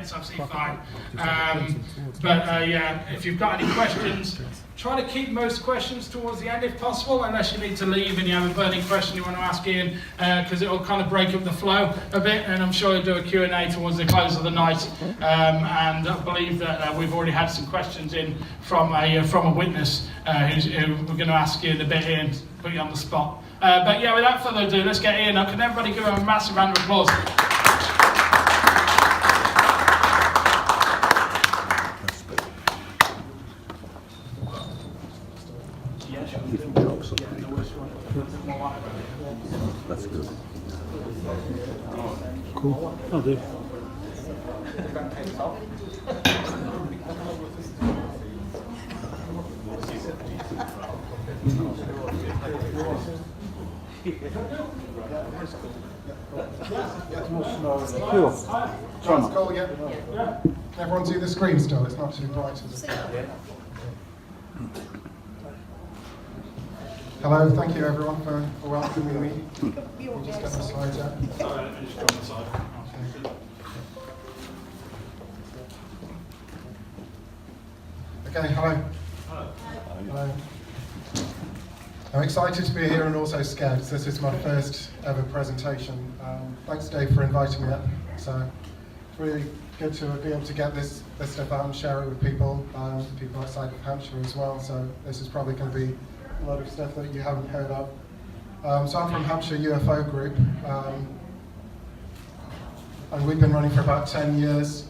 It's absolutely fine. Yeah, if you've got any questions, try to keep most questions towards the end if possible, unless you need to leave and you have a burning question you want to ask Ian, because it will kind of break up the flow a bit, and I'm sure he'll do a Q&A towards the close of the night. And I believe that we've already had some questions in from a witness who we're going to ask Ian a bit in, put you on the spot. But yeah, without further ado, let's get Ian up. Can everybody give him a massive round of applause? That's good. Cool. I'll do. Cool. That's cool, yeah. Can everyone see the screen still? It's not too bright, is it? Hello, thank you everyone for welcoming me. We'll just get the slides out. Sorry, let me just go on the side. Okay, hello. Hello. I'm excited to be here and also scared. This is my first ever presentation. Thanks Dave for inviting me up. So it's really good to be able to get this stuff out and share it with people outside of Hampshire as well. So this is probably going to be a lot of stuff that you haven't heard of. So I'm from Hampshire UFO Group, and we've been running for about 10 years.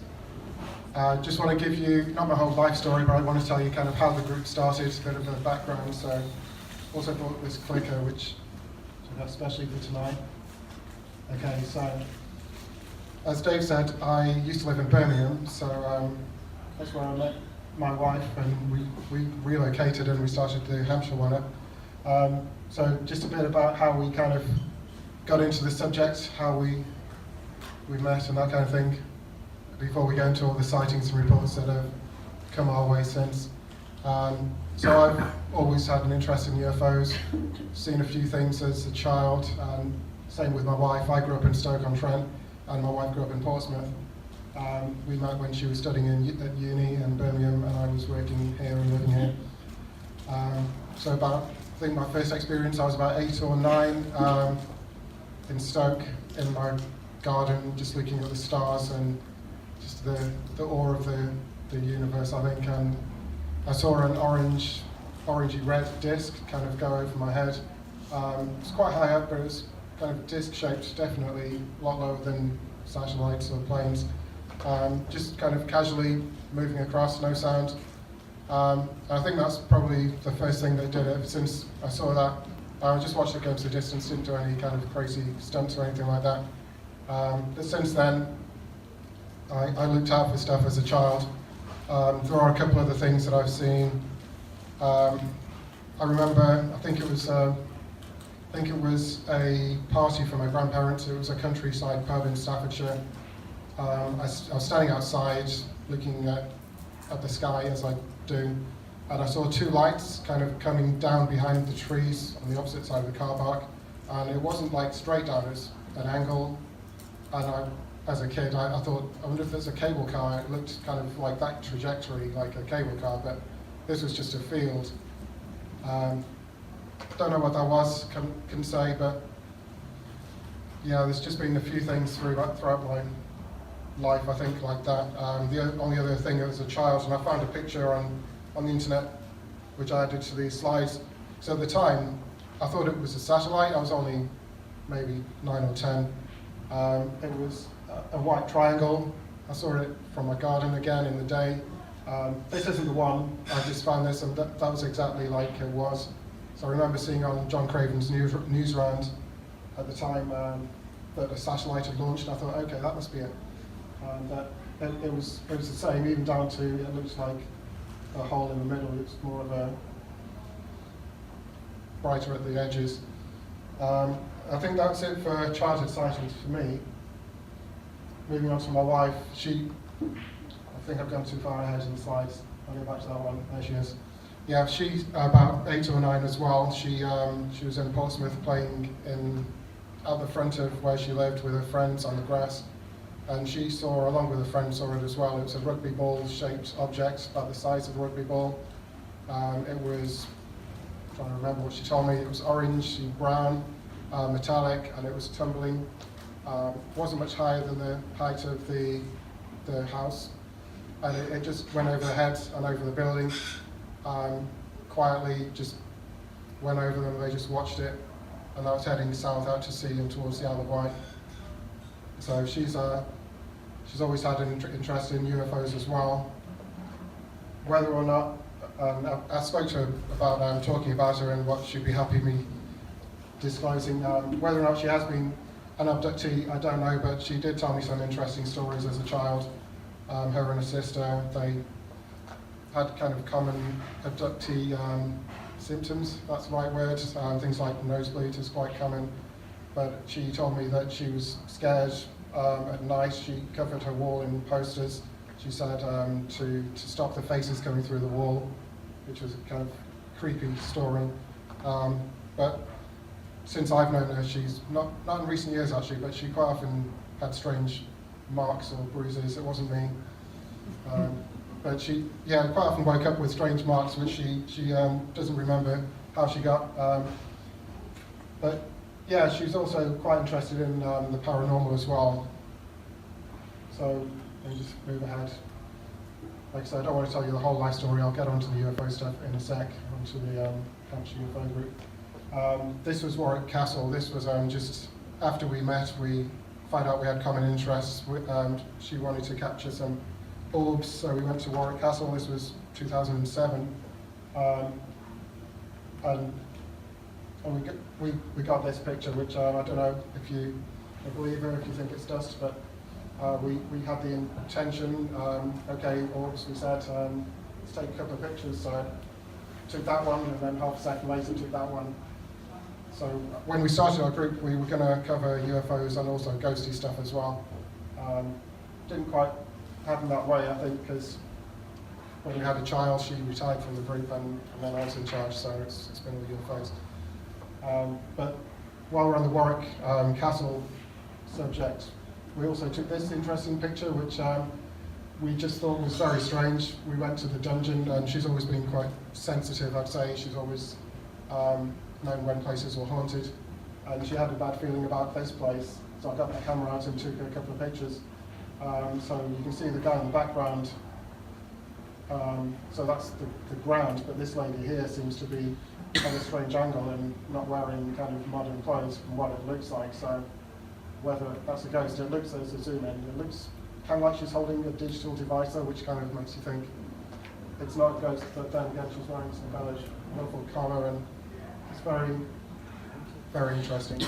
Just want to give you, not my whole life story, but I want to tell you kind of how the group started, a bit of a background. So also bought this clicker, which I've got especially for tonight. Okay, so as Dave said, I used to live in Birmingham, so that's where I met my wife, and we relocated and we started the Hampshire one up. So just a bit about how we kind of got into the subject, how we met and that kind of thing, before we go into all the sightings and reports that have come our way since. So I've always had an interest in UFOs, seen a few things as a child, same with my wife. I grew up in Stoke-on-Trent and my wife grew up in Portsmouth. We met when she was studying at uni in Birmingham and I was working here and living here. So I think my first experience, I was about 8 or 9 in Stoke in my garden, just looking at the stars and just the awe of the universe, I think. And I saw an orangey red disc kind of go over my head. It's quite high up, but it was kind of disc shaped, definitely a lot lower than satellites or planes. Just kind of casually moving across, no sound. I think that's probably the first thing that did it. Since I saw that, I just watched it go into the distance, didn't do any kind of crazy stunts or anything like that. But since then, I looked out for stuff as a child. There are a couple other things that I've seen. I remember, I think it was a party for my grandparents. It was a countryside pub in Staffordshire. I was standing outside looking at the sky as I do, and I saw 2 lights kind of coming down behind the trees on the opposite side of the car park, and it wasn't like straight down, it was an angle, and as a kid I thought, I wonder if there's a cable car. It looked kind of like that trajectory, like a cable car, but this was just a field. Don't know what that was, couldn't say, but yeah, there's just been a few things throughout my life, I think, like that. The only other thing as a child, and I found a picture on the internet which I added to these slides. So at the time I thought it was a satellite. I was only maybe 9 or 10. It was a white triangle. I saw it from my garden again in the day. This isn't the one, I just found this, and that was exactly like it was. So I remember seeing on John Craven's news round at the time that a satellite had launched, and I thought, okay, that must be it. And it was the same, even down to, it looks like a hole in the middle. It's more of a brighter at the edges. I think that's it for childhood sightings for me. Moving on to my wife, I think I've gone too far ahead in the slides. I'll go back to that one. There she is. Yeah, she's about 8 or 9 as well. She was in Portsmouth playing out the front of where she lived with her friends on the grass. and she saw, along with a friend, saw it as well. It was a rugby ball-shaped object, about the size of a rugby ball. It was, I'm trying to remember what she told me, it was orange, brown, metallic, and it was tumbling. Wasn't much higher than the height of the house, and it just went over the heads and over the building. Quietly just went over them, they just watched it, and I was heading south out to sea and towards the Isle of Wight. So she's always had an interest in UFOs as well. Whether or not, I spoke to her about talking about her and what she'd be happy me disclosing. Whether or not she has been an abductee, I don't know, but she did tell me some interesting stories as a child. Her and her sister, they had kind of common abductee symptoms, that's the right word. Things like nosebleed is quite common. But she told me that she was scared at night. She covered her wall in posters. She said to stop the faces coming through the wall, which was a kind of creepy story. But since I've known her, she's not in recent years actually, but she quite often had strange marks or bruises. It wasn't me. But she, quite often woke up with strange marks, which she doesn't remember how she got. But yeah, she's also quite interested in the paranormal as well. So let me just move ahead. Like I said, I don't want to tell you the whole life story. I'll get onto the UFO stuff in a sec, onto the Hampshire UFO Group. This was Warwick Castle. This was just after we met, we found out we had common interests. She wanted to capture some orbs, so we went to Warwick Castle. This was 2007. And we got this picture, which I don't know if you believe her, if you think it's dust, but we had the intention, okay, orbs, we said, let's take a couple of pictures. So I took that one, and then half a second later took that one. So when we started our group, we were going to cover UFOs and also ghosty stuff as well. Didn't quite happen that way, I think, because when we had a child, she retired from the group, and then I was in charge, so it's been all UFOs. But while we're on the Warwick Castle subject, we also took this interesting picture, which we just thought was very strange. We went to the dungeon, and she's always been quite sensitive, I'd say. She's always known when places were haunted, and she had a bad feeling about this place. So I got my camera out and took a couple of pictures. So you can see the guy in the background. So that's the ground, but this lady here seems to be on a strange angle and not wearing kind of modern clothes from what it looks like. So whether that's a ghost, it looks, as a zoom in, it looks kind of like she's holding a digital device, which kind of makes you think it's not a ghost, but then again she's wearing some kind of muffled collar, and it's very, very interesting.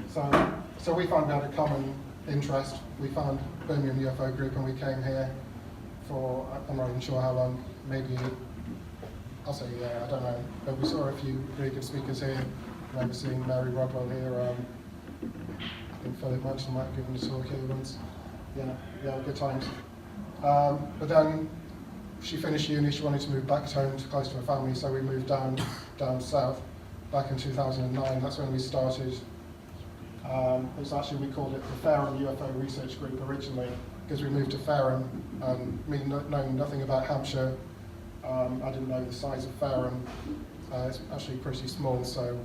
So we found we had a common interest. We found Birmingham UFO Group, and we came here for, I'm not even sure how long, maybe, I'll say I don't know, but we saw a few really good speakers here. I remember seeing Mary Rodwell here. I think Philip Munson might have given a talk here once. Yeah, good times. But then she finished uni, she wanted to move back home to close to her family, so we moved down south back in 2009. That's when we started. It's actually, we called it the Fareham UFO Research Group originally, because we moved to Fareham, and me knowing nothing about Hampshire, I didn't know the size of Fareham. It's actually pretty small, so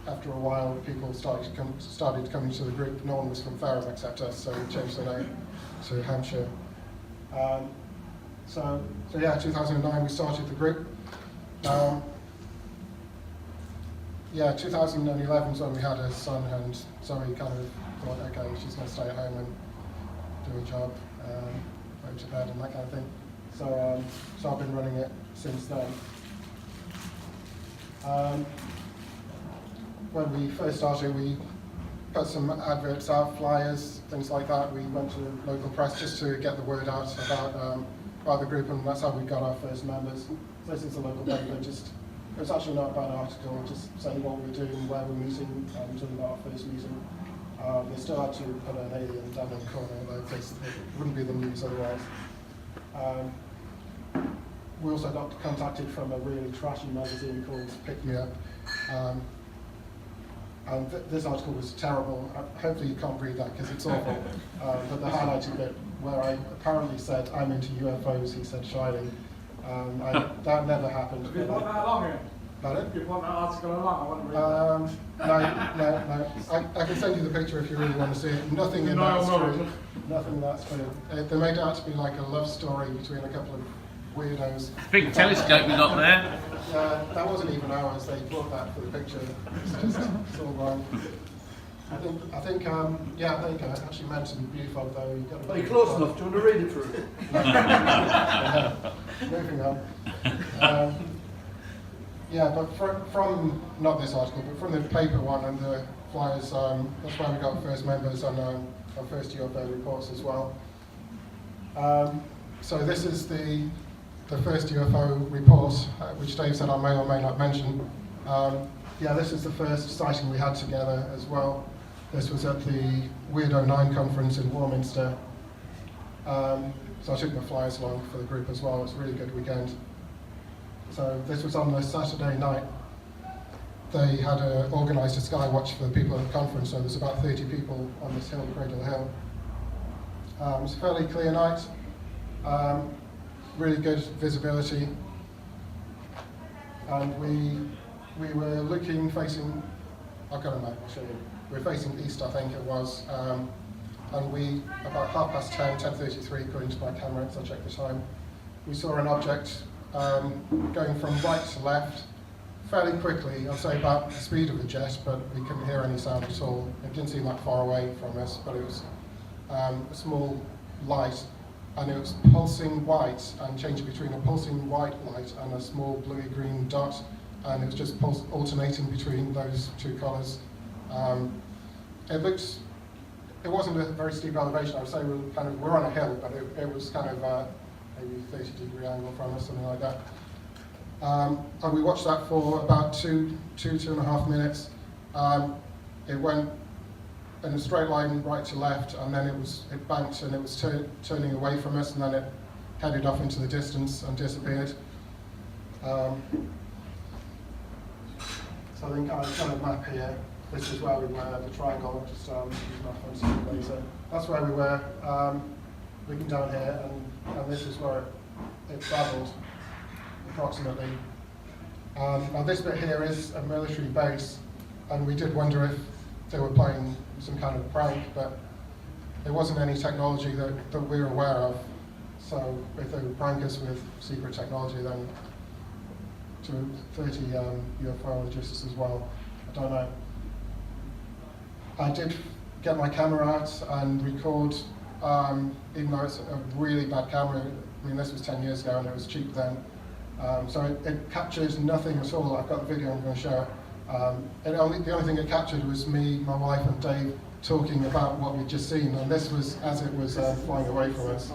after a while people started coming to the group. No one was from Fareham except us, so we changed the name to Hampshire. So yeah, 2009 we started the group. 2011 is when we had a son, and so we kind of thought, okay, she's going to stay at home and do a job, go to bed and that kind of thing. So I've been running it since then. When we first started, we put some adverts out, flyers, things like that. We went to local press just to get the word out about the group, and that's how we got our first members. So this is a local paper, it was actually not a bad article, just saying what we're doing, where we're meeting, talking about our first meeting. They still had to put an alien down in the corner, although it wouldn't be the news otherwise. We also got contacted from a really trashy magazine called Pick Me Up. And this article was terrible. Hopefully you can't read that because it's awful. But the highlighted bit where I apparently said, I'm into UFOs, he said shyly. That never happened. Have you put that along here? Pardon? You want that article along? I want to read that. No. I can send you the picture if you really want to see it. Nothing in that's true. Nothing that's true. They made it out to be like a love story between a couple of weirdos. Big telescope we got there. That wasn't even ours. They bought that for the picture. It's all wrong. I think I actually mentioned UFO though. You've got to Are you close enough? Do you want to read it through? Moving on. But from not this article, but from the paper one and the flyers, that's why we got first members on our first UFO reports as well. So this is the first UFO report, which Dave said I may or may not mention. This is the first sighting we had together as well. This was at the Weirdo 9 conference in Warminster. So I took my flyers along for the group as well. It was a really good weekend. So this was on the Saturday night. They had organised a sky watch for the people at the conference, so there's about 30 people on this hill, Cradle Hill. It was a fairly clear night, really good visibility, and we were looking, facing, I've got a map, I'll show you. We were facing east, I think it was, and we, about 10:30, 10:33, according to my camera, so I checked the time, we saw an object going from right to left fairly quickly. I'd say about the speed of a jet, but we couldn't hear any sound at all. It didn't seem that far away from us, but it was a small light, and it was pulsing white and changing between a pulsing white light and a small bluey-green dot, and it was just alternating between those two colours. It wasn't a very steep elevation. I would say we're on a hill, but it was kind of maybe 30-degree angle from us, something like that. And we watched that for about two and a half minutes. It went in a straight line right to left, and then it banked and it was turning away from us, and then it headed off into the distance and disappeared. So I think I've got a map here. This is where we were, the triangle, just use my phone to see later. That's where we were, looking down here, and this is where it travelled, approximately. Now this bit here is a military base, and we did wonder if they were playing some kind of prank, but there wasn't any technology that we're aware of. So if they would prank us with secret technology, then to 30 ufologists as well, I don't know. I did get my camera out and record, even though it's a really bad camera. I mean, this was 10 years ago and it was cheap then. So it captured nothing at all. I've got the video I'm going to show. The only thing it captured was me, my wife and Dave talking about what we'd just seen, and this was as it was flying away from us.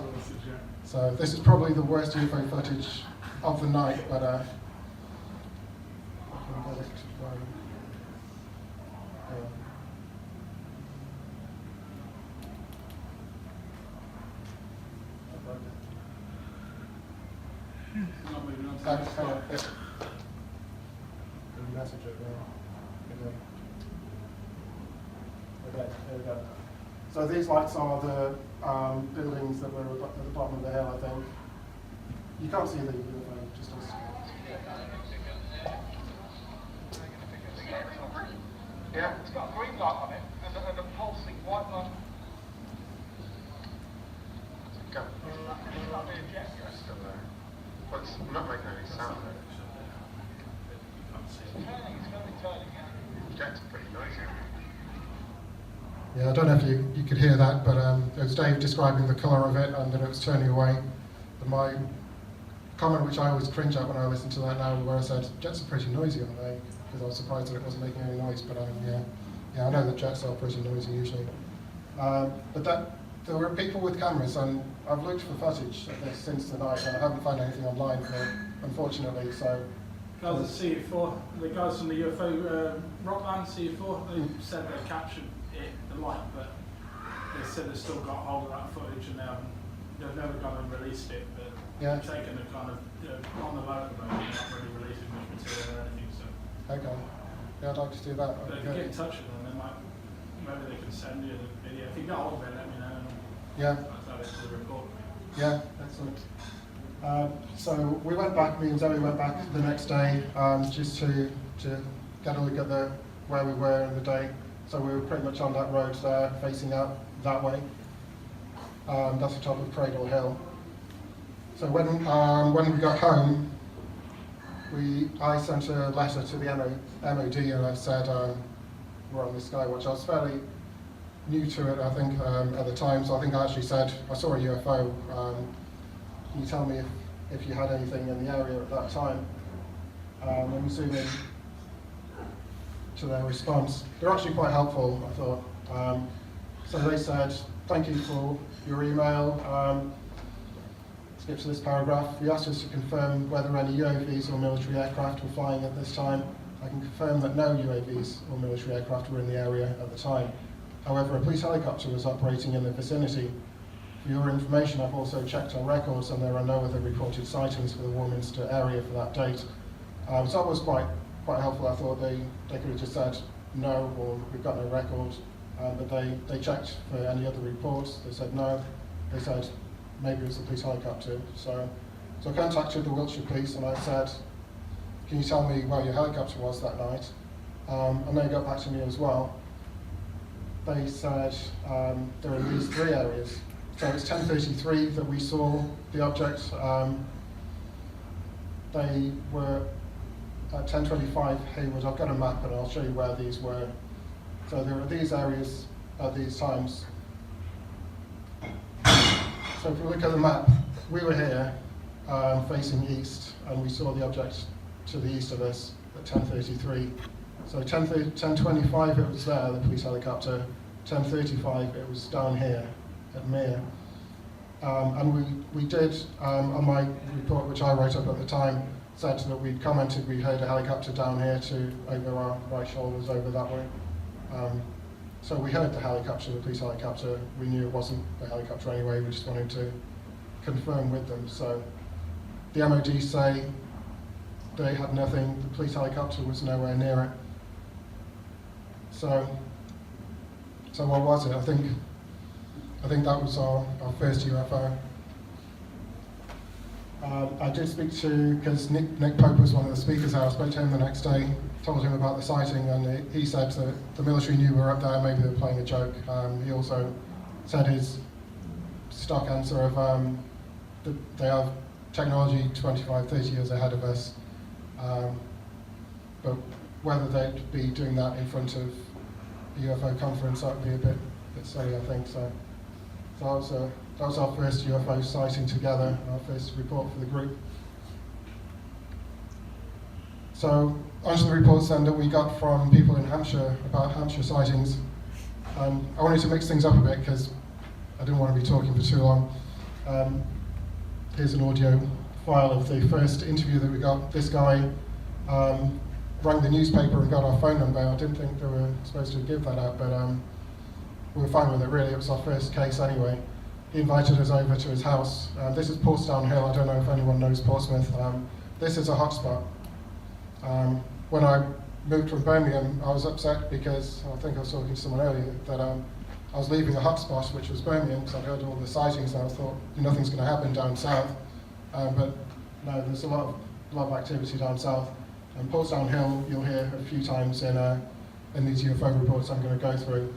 So this is probably the worst UFO footage of the night, but I can get it to play. Message it there. Okay, there we go. So these lights are the buildings that were at the bottom of the hill, I think. You can't see the UFO, just as... Yeah, it's got a green light on it and a pulsing white light. Go. It's not being jet. It's still there. Well, it's not making any sound. It's going to be turning. Jet's pretty noisy. Yeah, I don't know if you could hear that, but it was Dave describing the colour of it and that it was turning away. But my comment, which I always cringe at when I listen to that now, where I said, jets are pretty noisy, aren't they? Because I was surprised that it wasn't making any noise, but yeah, I know that jets are pretty noisy usually. But there were people with cameras, and I've looked for footage of this since the night, and I haven't found anything online for it, unfortunately, so... Guys at CU4, the guys from the UFO rock band CU4, they said they captured the light, but they said they've still got hold of that footage and they've never gone and released it, but they've taken it kind of on the low at the moment, not really releasing much material or anything, so. Okay. Yeah, I'd like to do that. But if you get in touch with them, maybe they can send you the video. If you get hold of it, let me know. Yeah. I'll add it to the report. Yeah, excellent. So we went back, me and Zoe went back the next day just to get a look at where we were in the day. So we were pretty much on that road there, facing out that way. That's the top of Cradle Hill. So when we got home, I sent a letter to the MOD and I said we're on the Skywatch. I was fairly new to it, I think, at the time, so I think I actually said, I saw a UFO. Can you tell me if you had anything in the area at that time? And we zoom in to their response. They're actually quite helpful, I thought. So they said, thank you for your email. Skip to this paragraph. We asked us to confirm whether any UAVs or military aircraft were flying at this time. I can confirm that no UAVs or military aircraft were in the area at the time. However, a police helicopter was operating in the vicinity. For your information, I've also checked our records and there are no other reported sightings for the Warminster area for that date. So that was quite helpful. I thought they could have just said no, or we've got no record, but they checked for any other reports. They said no. They said maybe it was a police helicopter. So I contacted the Wiltshire Police and I said, can you tell me where your helicopter was that night? And they got back to me as well. They said there are these three areas. So it's 10:33 that we saw the object. They were at 10:25 Hayward. I've got a map and I'll show you where these were. So there are these areas at these times. So if we look at the map, we were here facing east and we saw the object to the east of us at 10:33. So 10:25 it was there, the police helicopter. 10:35 it was down here at Mere. And we did, on my report, which I wrote up at the time, said that we'd commented we heard a helicopter down here over our right shoulders over that way. So we heard the helicopter, the police helicopter. We knew it wasn't the helicopter anyway, we just wanted to confirm with them. So the MOD say they had nothing, the police helicopter was nowhere near it. So what was it? I think that was our first UFO. I did speak to, because Nick Pope was one of the speakers there, I spoke to him the next day, told him about the sighting, and he said that the military knew we were up there, maybe they were playing a joke. He also said his stock answer of that they have technology 25, 30 years ahead of us, but whether they'd be doing that in front of a UFO conference, that would be a bit silly, I think. So that was our first UFO sighting together, our first report for the group. So onto the reports then that we got from people in Hampshire about Hampshire sightings. I wanted to mix things up a bit because I didn't want to be talking for too long. Here's an audio file of the first interview that we got. This guy rang the newspaper and got our phone number. I didn't think they were supposed to give that out, but we were fine with it really. It was our first case anyway. He invited us over to his house. This is Portsdown Hill. I don't know if anyone knows Portsmouth. This is a hotspot. When I moved from Birmingham, I was upset because I think I was talking to someone earlier that I was leaving a hotspot, which was Birmingham, because I'd heard all the sightings and I thought nothing's going to happen down south. But no, there's a lot of activity down south. And Portsdown Hill, you'll hear a few times in these UFO reports I'm going to go through.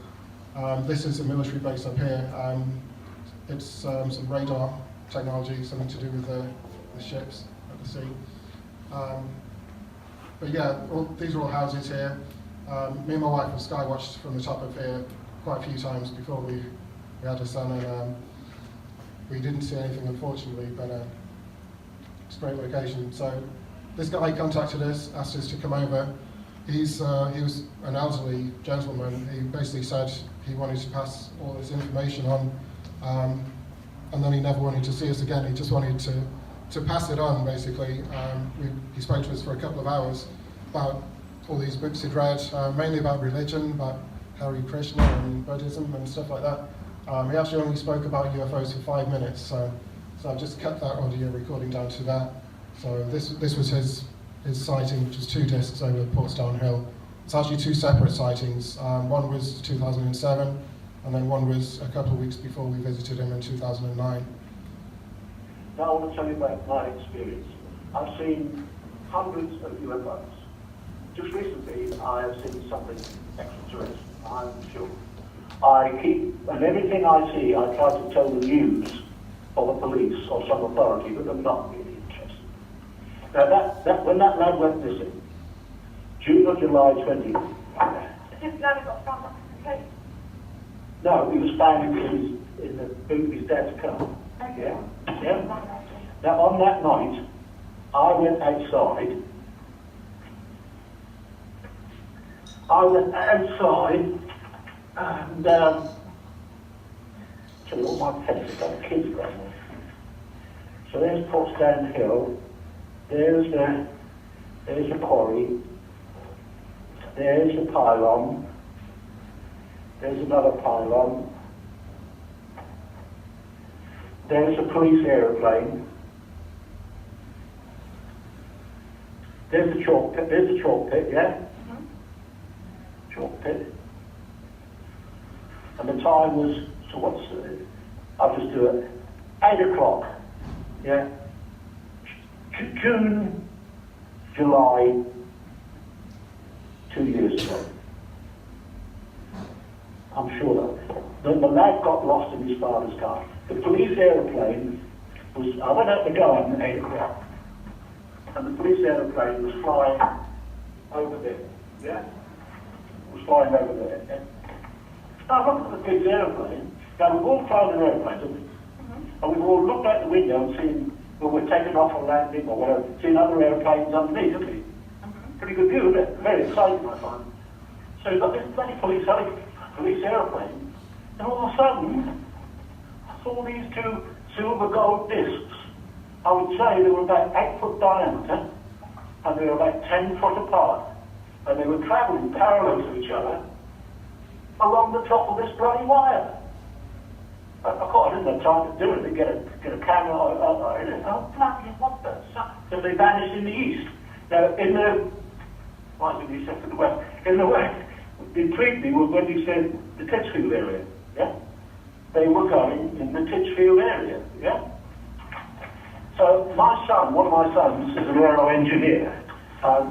This is a military base up here. It's some radar technology, something to do with the ships at the sea. But yeah, these are all houses here. Me and my wife have skywatched from the top of here quite a few times before we had a son, and we didn't see anything unfortunately, but it's a great location. So this guy contacted us, asked us to come over. He was an elderly gentleman. He basically said he wanted to pass all this information on, and then he never wanted to see us again. He just wanted to pass it on, basically. He spoke to us for a couple of hours about all these books he'd read, mainly about religion, about Hare Krishna and Buddhism and stuff like that. He actually only spoke about UFOs for 5 minutes, so I've just cut that audio recording down to that. So this was his sighting, which was 2 discs over Portsdown Hill. It's actually two separate sightings. One was 2007, and then one was a couple of weeks before we visited him in 2009. Now I want to tell you about my experience. I've seen hundreds of UFOs. Just recently, I have seen something extraterrestrial, I'm sure. And everything I see, I try to tell the news or the police or some authority, but I'm not really interested. Now when that lad went missing, June or July 20th. This lad got found up in the case. No, he was found in the boot of his dad's car. Yeah? Yeah? Now on that night, I went outside. And tell you all my pets have got kids growing up. So there's Portsdown Hill, there's the quarry, there's the pylon, there's another pylon, there's a police aeroplane, there's the chalk pit, yeah? Chalk pit. And the time was, I'll just do it, 8 o'clock, yeah? June, July, 2 years ago. I'm sure that the lad got lost in his father's car. The police aeroplane was, I went out the garden at 8 o'clock, and the police aeroplane was flying over there, yeah? Was flying over there, yeah? Now look at the police aeroplane. Now we've all flown an aeroplane, haven't we? And we've all looked out the window and seen, when we're taking off or landing or whatever, seen other aeroplanes underneath, haven't we? Pretty good view, isn't it? Very exciting, I find. So you've got this bloody police aeroplane, and all of a sudden, I saw these two silver gold discs. I would say they were about 8 foot diameter, and they were about 10 foot apart, and they were travelling parallel to each other along the top of this bloody wire. Of course, I didn't have time to do it, to get a camera or anything. Oh, bloody, what the fuck? So they vanished in the east. Now, in the west, in the west, it intrigued me was when you said the Titchfield area, yeah? They were going in the Titchfield area, yeah? So my son, one of my sons, is an aero engineer.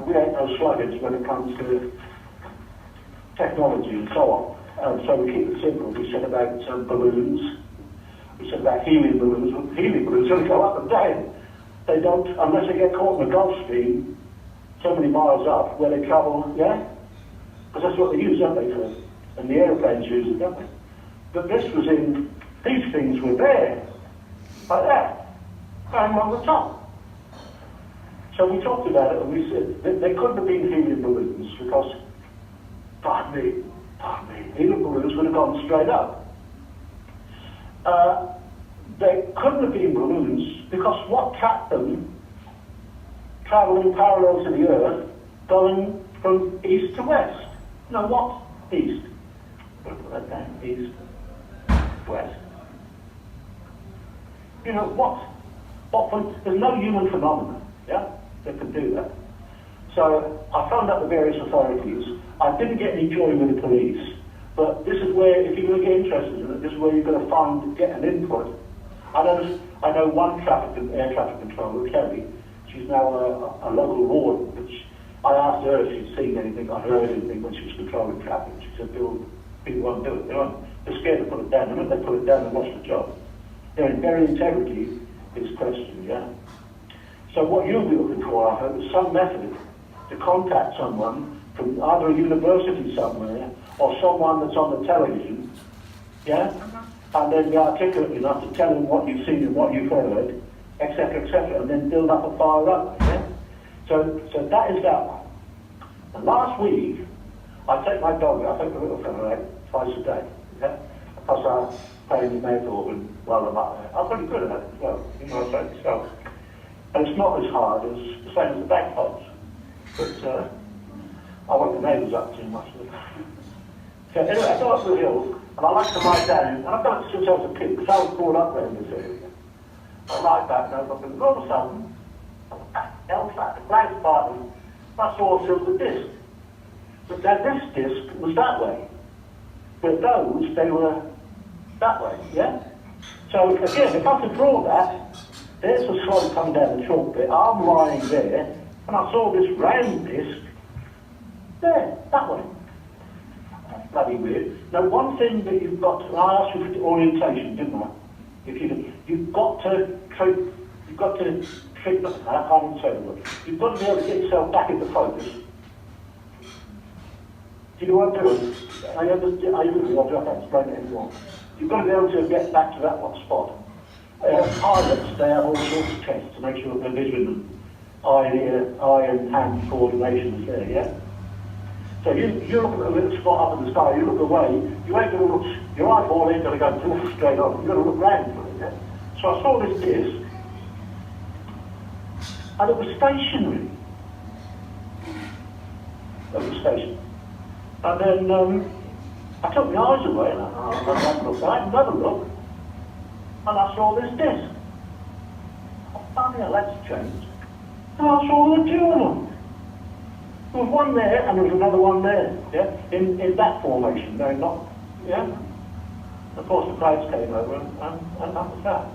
We ain't no sluggards when it comes to technology and so on. So we keep it simple. We said about balloons. We said about helium balloons. Well, helium balloons only go up and down. They don't, unless they get caught in the Gulf Stream, so many miles up, where they travel, yeah? Because that's what they use, don't they, and the aeroplanes use it, don't they? But this was these things were there, like that, going on the top. So we talked about it, and we said that they couldn't have been helium balloons, because, pardon me, helium balloons would have gone straight up. They couldn't have been balloons, because what trapped them, travelling parallel to the Earth, going from east to west? No, what? East. Put that down. East, west. You know, there's no human phenomenon, yeah, that could do that. So I phoned up the various authorities. I didn't get any joy with the police, but this is where, if you're going to get interested in it, this is where you're going to get an input. I know one air traffic controller, Kelly. She's now a local ward, which I asked her if she'd seen anything or heard anything when she was controlling traffic. She said, people won't do it. They're scared to put it down. And when they put it down, they lost the job. Their integrity is questioned, yeah? So what you'll be looking for, I hope, is some method to contact someone from either a university somewhere or someone that's on the television, yeah? And then be articulate enough to tell them what you've seen and what you've heard, etc., and then build up a file up, yeah? So that is that one. And last week, I take my dog, I take the little fella out twice a day, yeah? Because I play in the mouth organ while I'm up there. I'm pretty good at it as well, you know, I say myself. And it's not as hard as the same as the bagpipes, but I want the neighbours up too much. So anyway, I go up the hill, and I like to lie down, and I've done it since I was a kid, because I was brought up there in this area. I lie back and all of a sudden, held back, the black button, I saw a silver disc. But then this disc was that way. But those, they were that way, yeah? So again, if I could draw that, there's the slide coming down the chalk bit, I'm lying there, and I saw this round disc there, that way. That's bloody weird. Now, one thing that you've got to, I asked you for orientation, didn't I? If you've got to treat, I can't even say the word. You've got to be able to get yourself back into focus. Do you know what I'm doing? I understand. I'll just explain it anymore. You've got to be able to get back to that one spot. Pilots, they have all sorts of tests to make sure that their vision, eye and hand coordination is there, yeah? So you look at a little spot up in the sky, you look away, you ain't going to look, your eyeball ain't going to go straight on, you've got to look round for it, yeah? So I saw this disc, and it was stationary. It was stationary. And then I took my eyes away, and I had another look, and I saw this disc. Oh, funny how that's changed. And I saw the two of them. There was one there, and there was another one there, yeah, in that formation. No, not, yeah. Of course, the clouds came over, and that was that.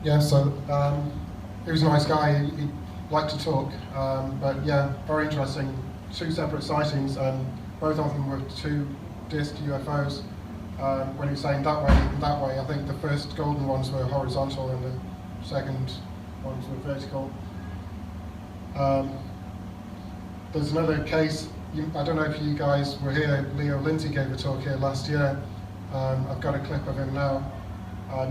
Yeah, so he was a nice guy. He liked to talk, but yeah, very interesting. 2 separate sightings, and both of them were 2 disc UFOs. When he was saying that way and that way, I think the first golden ones were horizontal, and the second ones were vertical. There's another case. I don't know if you guys were here. Leo Lindsay gave a talk here last year. I've got a clip of him now,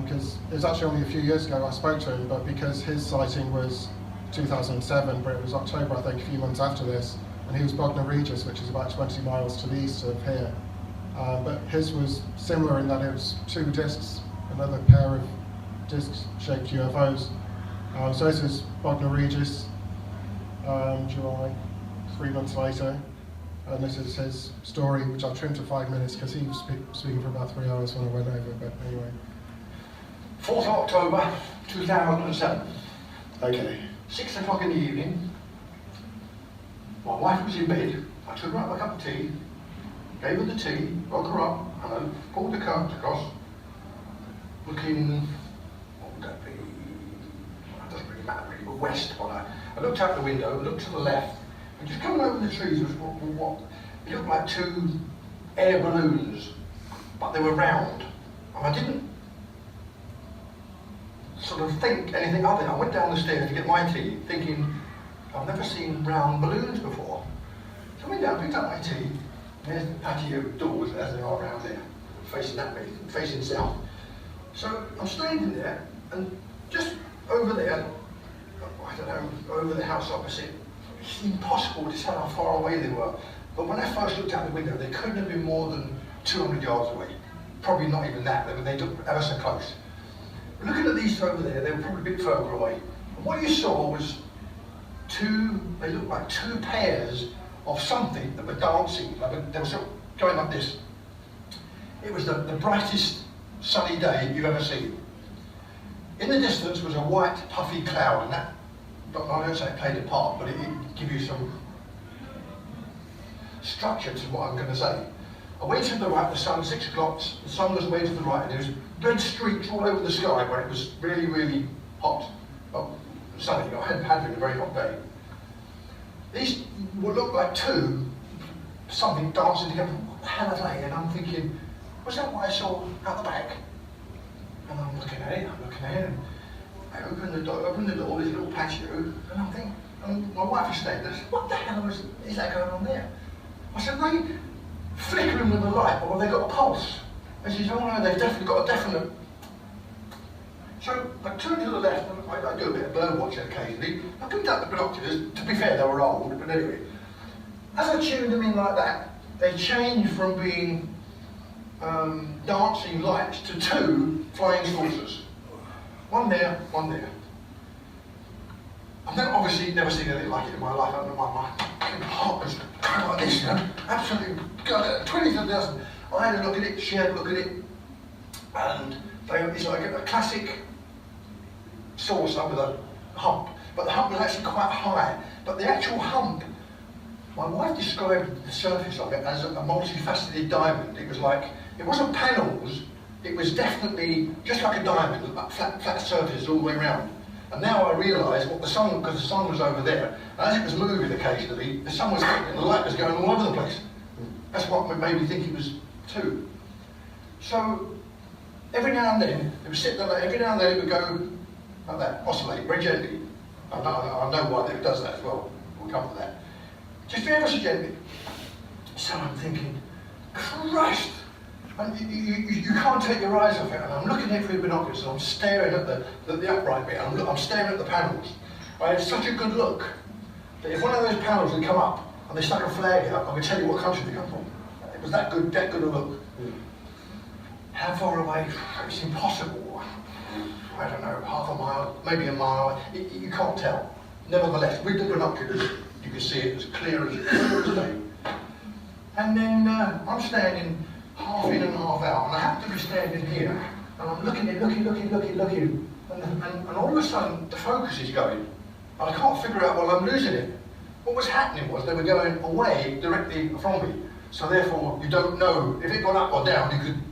because it was actually only a few years ago I spoke to him, but because his sighting was 2007, but it was October, I think, a few months after this, and he was Bognor Regis, which is about 20 miles to the east of here. But his was similar in that it was 2 discs, another pair of disc-shaped UFOs. So this is Bognor Regis, July, 3 months later. And this is his story, which I've trimmed to 5 minutes because he was speaking for about 3 hours when I went over, but anyway. 4th of October 2007. Okay. 6 o'clock in the evening. My wife was in bed. I took her up a cup of tea, gave her the tea, woke her up, and I pulled the curtains across, looking, what would that be? Well, it doesn't really matter really, but west. But I looked out the window, looked to the left, and just coming over the trees was what it looked like 2 air balloons, but they were round. And I didn't sort of think anything of it. I went down the stairs to get my tea, thinking, I've never seen round balloons before. So I went down, picked up my tea. There's the patio doors as they are around there, facing that way, facing south. So I'm standing there, and just over there, I don't know, over the house opposite, it's impossible to tell how far away they were. But when I first looked out the window, they couldn't have been more than 200 yards away. Probably not even that, they looked ever so close. But looking at these 2 over there, they were probably a bit further away. And what you saw was they looked like 2 pairs of something that were dancing. They were sort of going like this. It was the brightest sunny day you've ever seen. In the distance was a white puffy cloud, and that, I don't say it played a part, but it gave you some structure to what I'm going to say. Away to the right, the sun, 6 o'clock, the sun was away to the right, and there was red streaks all over the sky where it was really, really hot. Well, sunny, it had been a very hot day. These would look like 2, something dancing together. What the hell are they? And I'm thinking, was that what I saw out the back? And I'm looking at it, and I open the door, this little patio, and I'm thinking, and my wife is standing there, what the hell is that going on there? I said, are they flickering with the light, or have they got a pulse? And she said, oh no, they've definitely got a definite. So I turned to the left, and I do a bit of bird watching occasionally. I picked up the binoculars. To be fair, they were old, but anyway. As I tuned them in like that, they changed from being dancing lights to 2 flying saucers. One there, one there. I've obviously never seen anything like it in my life. I don't know why my heart was kind of like this, you know? Absolutely, 20,000. I had a look at it, she had a look at it, and it's like a classic saucer with a hump, but the hump was actually quite high. But the actual hump My wife described the surface of it as a multifaceted diamond. It was like, it wasn't panels, it was definitely just like a diamond, like flat surfaces all the way around. And now I realise what the sun, because the sun was over there, and as it was moving occasionally, the sun was hitting and the light was going all over the place. That's what made me think it was two. So every now and then, it would sit there, every now and then it would go like that, oscillate very gently. I know why it does that as well. We'll come to that. Just ever so gently. So I'm thinking, Christ! And you can't take your eyes off it. And I'm looking at it through binoculars, and I'm staring at the upright bit. I'm staring at the panels. I had such a good look that if one of those panels had come up and they stuck a flag out, I could tell you what country they come from. It was that good a look. How far away? It's impossible. I don't know, half a mile, maybe a mile. You can't tell. Nevertheless, with the binoculars, you can see it as clear as day. And then I'm standing half in and half out, and I happen to be standing here, and I'm looking, and all of a sudden the focus is going, and I can't figure out why I'm losing it. What was happening was they were going away directly from me, so therefore you don't know if it got up or down. You could.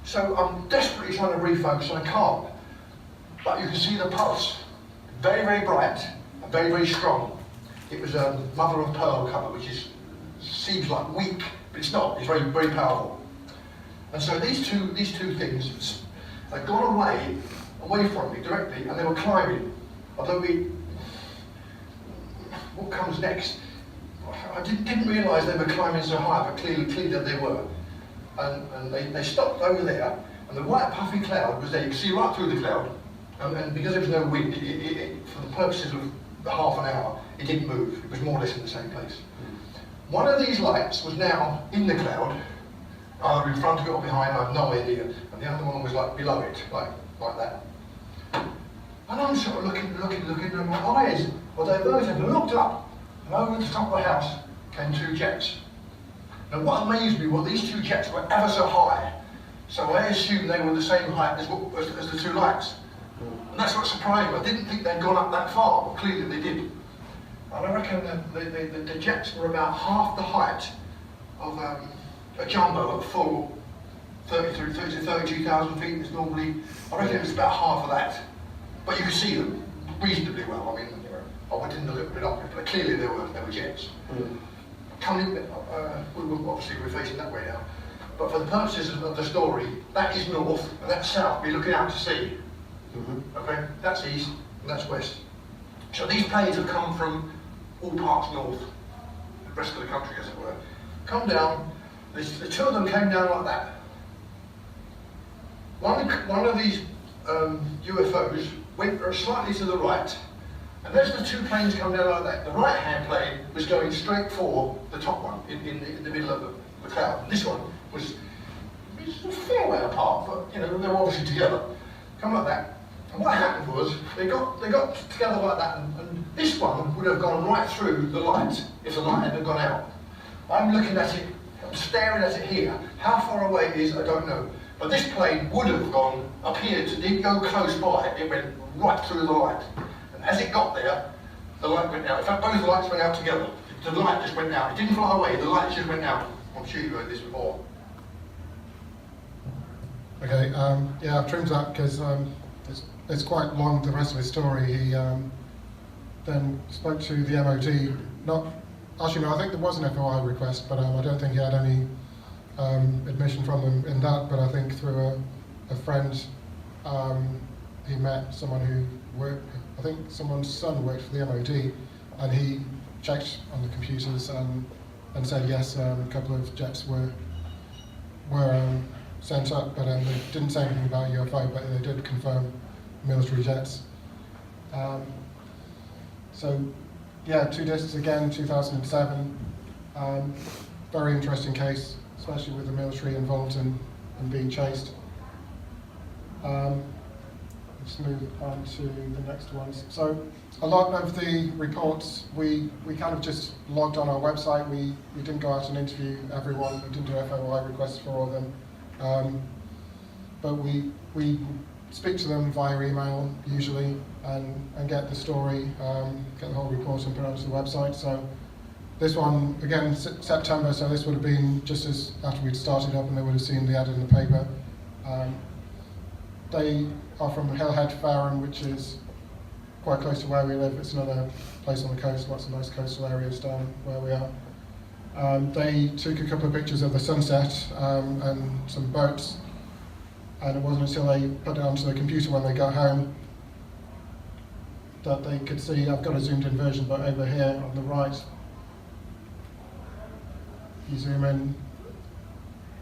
So I'm desperately trying to refocus, and I can't. But you can see the pulse, very, very bright, and very, very strong. It was a mother of pearl colour, which seems like weak, but it's not. It's very, very powerful. And so these two things had gone away from me directly, and they were climbing. Although what comes next? I didn't realise they were climbing so high, but clearly that they were. And they stopped over there, and the white puffy cloud was there. You could see right through the cloud, and because there was no wind, for the purposes of the half an hour, it didn't move. It was more or less in the same place. One of these lights was now in the cloud, either in front of it or behind, I have no idea, and the other one was like below it, like that. And I'm sort of looking, and my eyes were diverted, and I looked up, and over the top of the house came two jets. Now what amazed me was these two jets were ever so high, so I assumed they were the same height as the two lights. And that's what surprised me. I didn't think they'd gone up that far, but clearly they did. And I reckon the jets were about half the height of a jumbo at full 32,000 feet is normally. I reckon it was about half of that. But you could see them reasonably well. I mean, I didn't look at binoculars, but clearly they were jets. Coming, obviously we're facing that way now, but for the purposes of the story, that is north and that's south. We're looking out to sea. Okay, that's east and that's west. So these planes have come from all parts north, the rest of the country, as it were. Come down. The two of them came down like that. One of these UFOs went slightly to the right. And as the two planes come down like that, the right-hand plane was going straight for the top one in the middle of the cloud. And this one was a fair way apart, but they were obviously together. Come like that. And what happened was they got together like that, and this one would have gone right through the light if the light hadn't gone out. I'm looking at it, I'm staring at it here. How far away it is, I don't know. But this plane would have didn't go close by. It went right through the light. As it got there, the light went out. In fact, both lights went out together. The light just went out. It didn't fly away, the light just went out. I'm sure you've heard this before. Okay, yeah, I've trimmed that because it's quite long, the rest of his story. He then spoke to the MOD. Actually, no, I think there was an FOI request, but I don't think he had any admission from them in that, but I think through a friend, he met someone who worked, I think someone's son worked for the MOD, and he checked on the computers and said yes, a couple of jets were sent up, but they didn't say anything about UFO, but they did confirm military jets. So yeah, two discs again, 2007. Very interesting case, especially with the military involved and being chased. Let's move on to the next ones. So a lot of the reports we kind of just logged on our website. We didn't go out and interview everyone. We didn't do FOI requests for all of them. But we speak to them via email usually and get the story, get the whole report and put it onto the website. So This one, again, September, so this would have been just as after we'd started up, and they would have seen the ad in the paper. They are from Hillhead, Fareham, which is quite close to where we live. It's another place on the coast, lots of nice coastal areas down where we are. They took a couple of pictures of the sunset and some boats, and it wasn't until they put it onto the computer when they got home that they could see, I've got a zoomed in version, but over here on the right, you zoom in,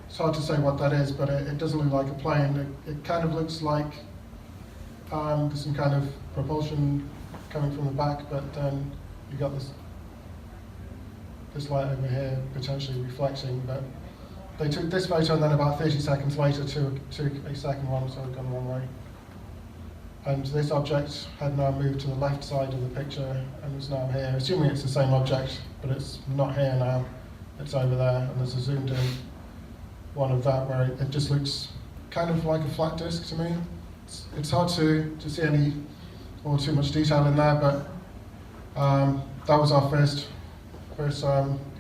it's hard to say what that is, but it doesn't look like a plane. It kind of looks like there's some kind of propulsion coming from the back, but then you got this light over here potentially reflecting. But they took this photo, and then about 30 seconds later took a second one, so I've gone the wrong way. And this object had now moved to the left side of the picture and is now here. Assuming it's the same object, but it's not here now. It's over there, and there's a zoomed in one of that where it just looks kind of like a flat disc to me. It's hard to see any or too much detail in there, but that was our first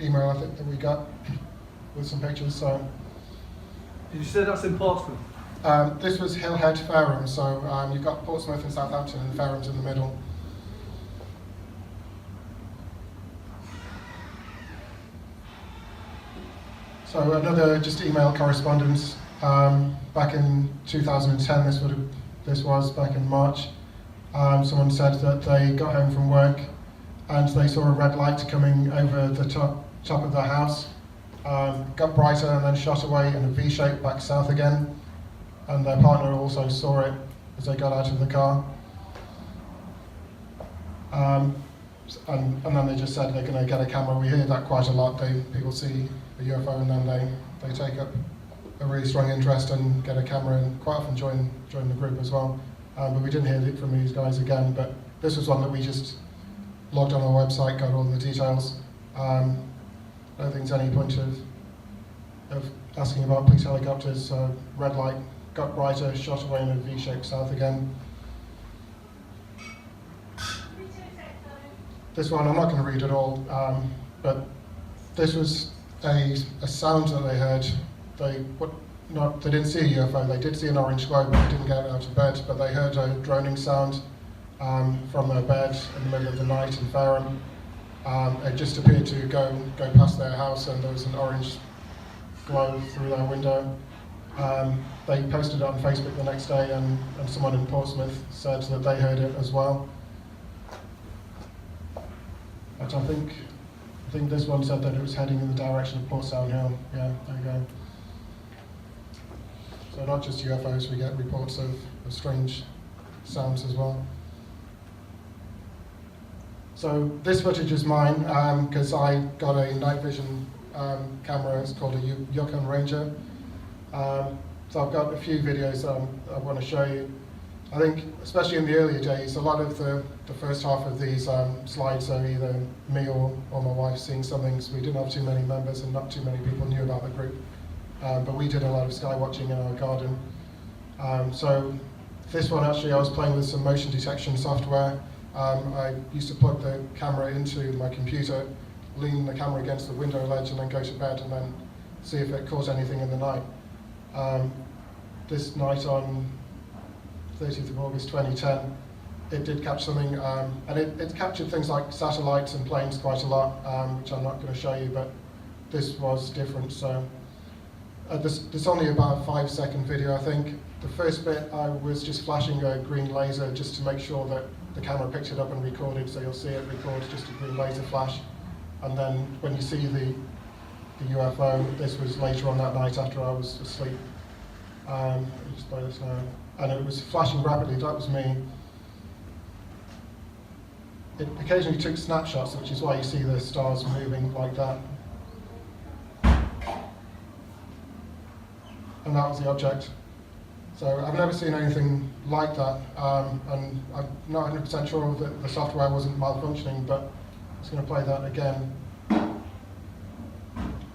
email, I think, that we got with some pictures. So Did you say that's in Portsmouth? this was Hillhead, Fareham, so you've got Portsmouth and Southampton, and Fareham's in the middle. So another just email correspondence. Back in 2010, this was back in March. Someone said that they got home from work and they saw a red light coming over the top of their house. Got brighter and then shot away in a V shape back south again. And their partner also saw it as they got out of the car. And then they just said they're going to get a camera. We hear that quite a lot. People see a UFO and then they take up a really strong interest and get a camera and quite often join the group as well. But we didn't hear it from these guys again. But this was one that we just logged on our website, got all the details. I don't think there's any point of asking about police helicopters. Red light, got brighter, shot away in a V shape south again. This one, I'm not going to read it all, but this was a sound that they heard. They didn't see a UFO, they did see an orange glow, but they didn't get out of bed, but they heard a droning sound from their bed in the middle of the night in Fareham. It just appeared to go past their house, and there was an orange glow through their window. They posted it on Facebook the next day, and someone in Portsmouth said that they heard it as well. But I think this one said that it was heading in the direction of Portsdown Hill. Yeah, there you go. So not just UFOs, we get reports of strange sounds as well. So this footage is mine because I got a night vision camera. It's called a Yukon Ranger. So I've got a few videos I want to show you. I think, especially in the earlier days, a lot of the first half of these slides are either me or my wife seeing something. So we didn't have too many members and not too many people knew about the group. But we did a lot of sky watching in our garden. So this one, actually, I was playing with some motion detection software. I used to plug the camera into my computer, lean the camera against the window ledge, and then go to bed and then see if it caught anything in the night. This night on 30th of August 2010, it did catch something, and it captured things like satellites and planes quite a lot, which I'm not going to show you, but this was different. So this only about a 5-second video, I think. The first bit, I was just flashing a green laser just to make sure that the camera picked it up and recorded, so you'll see it record just a green laser flash. And then when you see the UFO, this was later on that night after I was asleep. Let me just play this now. And it was flashing rapidly, that was me. It occasionally took snapshots, which is why you see the stars moving like that. And that was the object. So I've never seen anything like that, and I'm not 100% sure that the software wasn't malfunctioning, but I'm just going to play that again.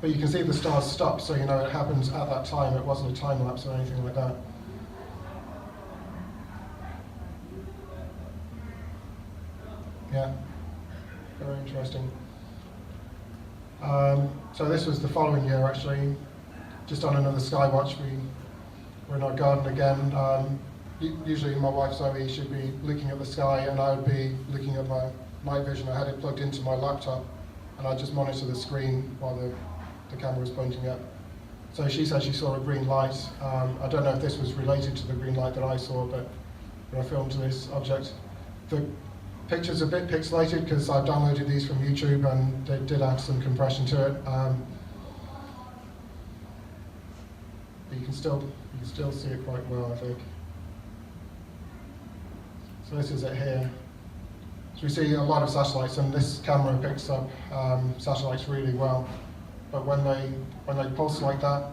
But you can see the stars stop, so you know it happens at that time. It wasn't a time lapse or anything like that. Yeah, very interesting. So this was the following year actually, just on another Skywatch. We were in our garden again. Usually my wife Zoe, she'd be looking at the sky and I would be looking at my night vision. I had it plugged into my laptop and I just monitor the screen while the camera was pointing up. So she said she saw a green light. I don't know if this was related to the green light that I saw, but when I filmed this object, the picture's a bit pixelated because I downloaded these from YouTube and they did add some compression to it. But you can still see it quite well, I think. So this is it here. So we see a lot of satellites, and this camera picks up satellites really well. But when they pulse like that,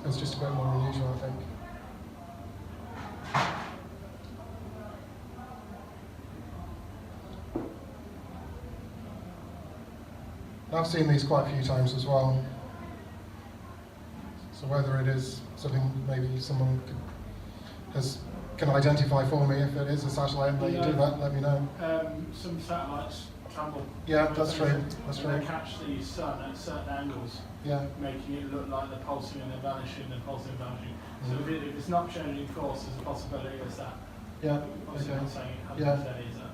it's just a bit more unusual, I think. I've seen these quite a few times as well. So whether it is something maybe someone can identify for me, if it is a satellite and they do that, let me know. Some satellites travel. Yeah, that's true. That's and true. they catch the sun at certain angles, Yeah. making it look like they're pulsing and they're vanishing, they're pulsing and vanishing. So if it's not changing course, there's a possibility it's that. Yeah. Obviously, Okay. I'm not saying it 100% Yeah. is that.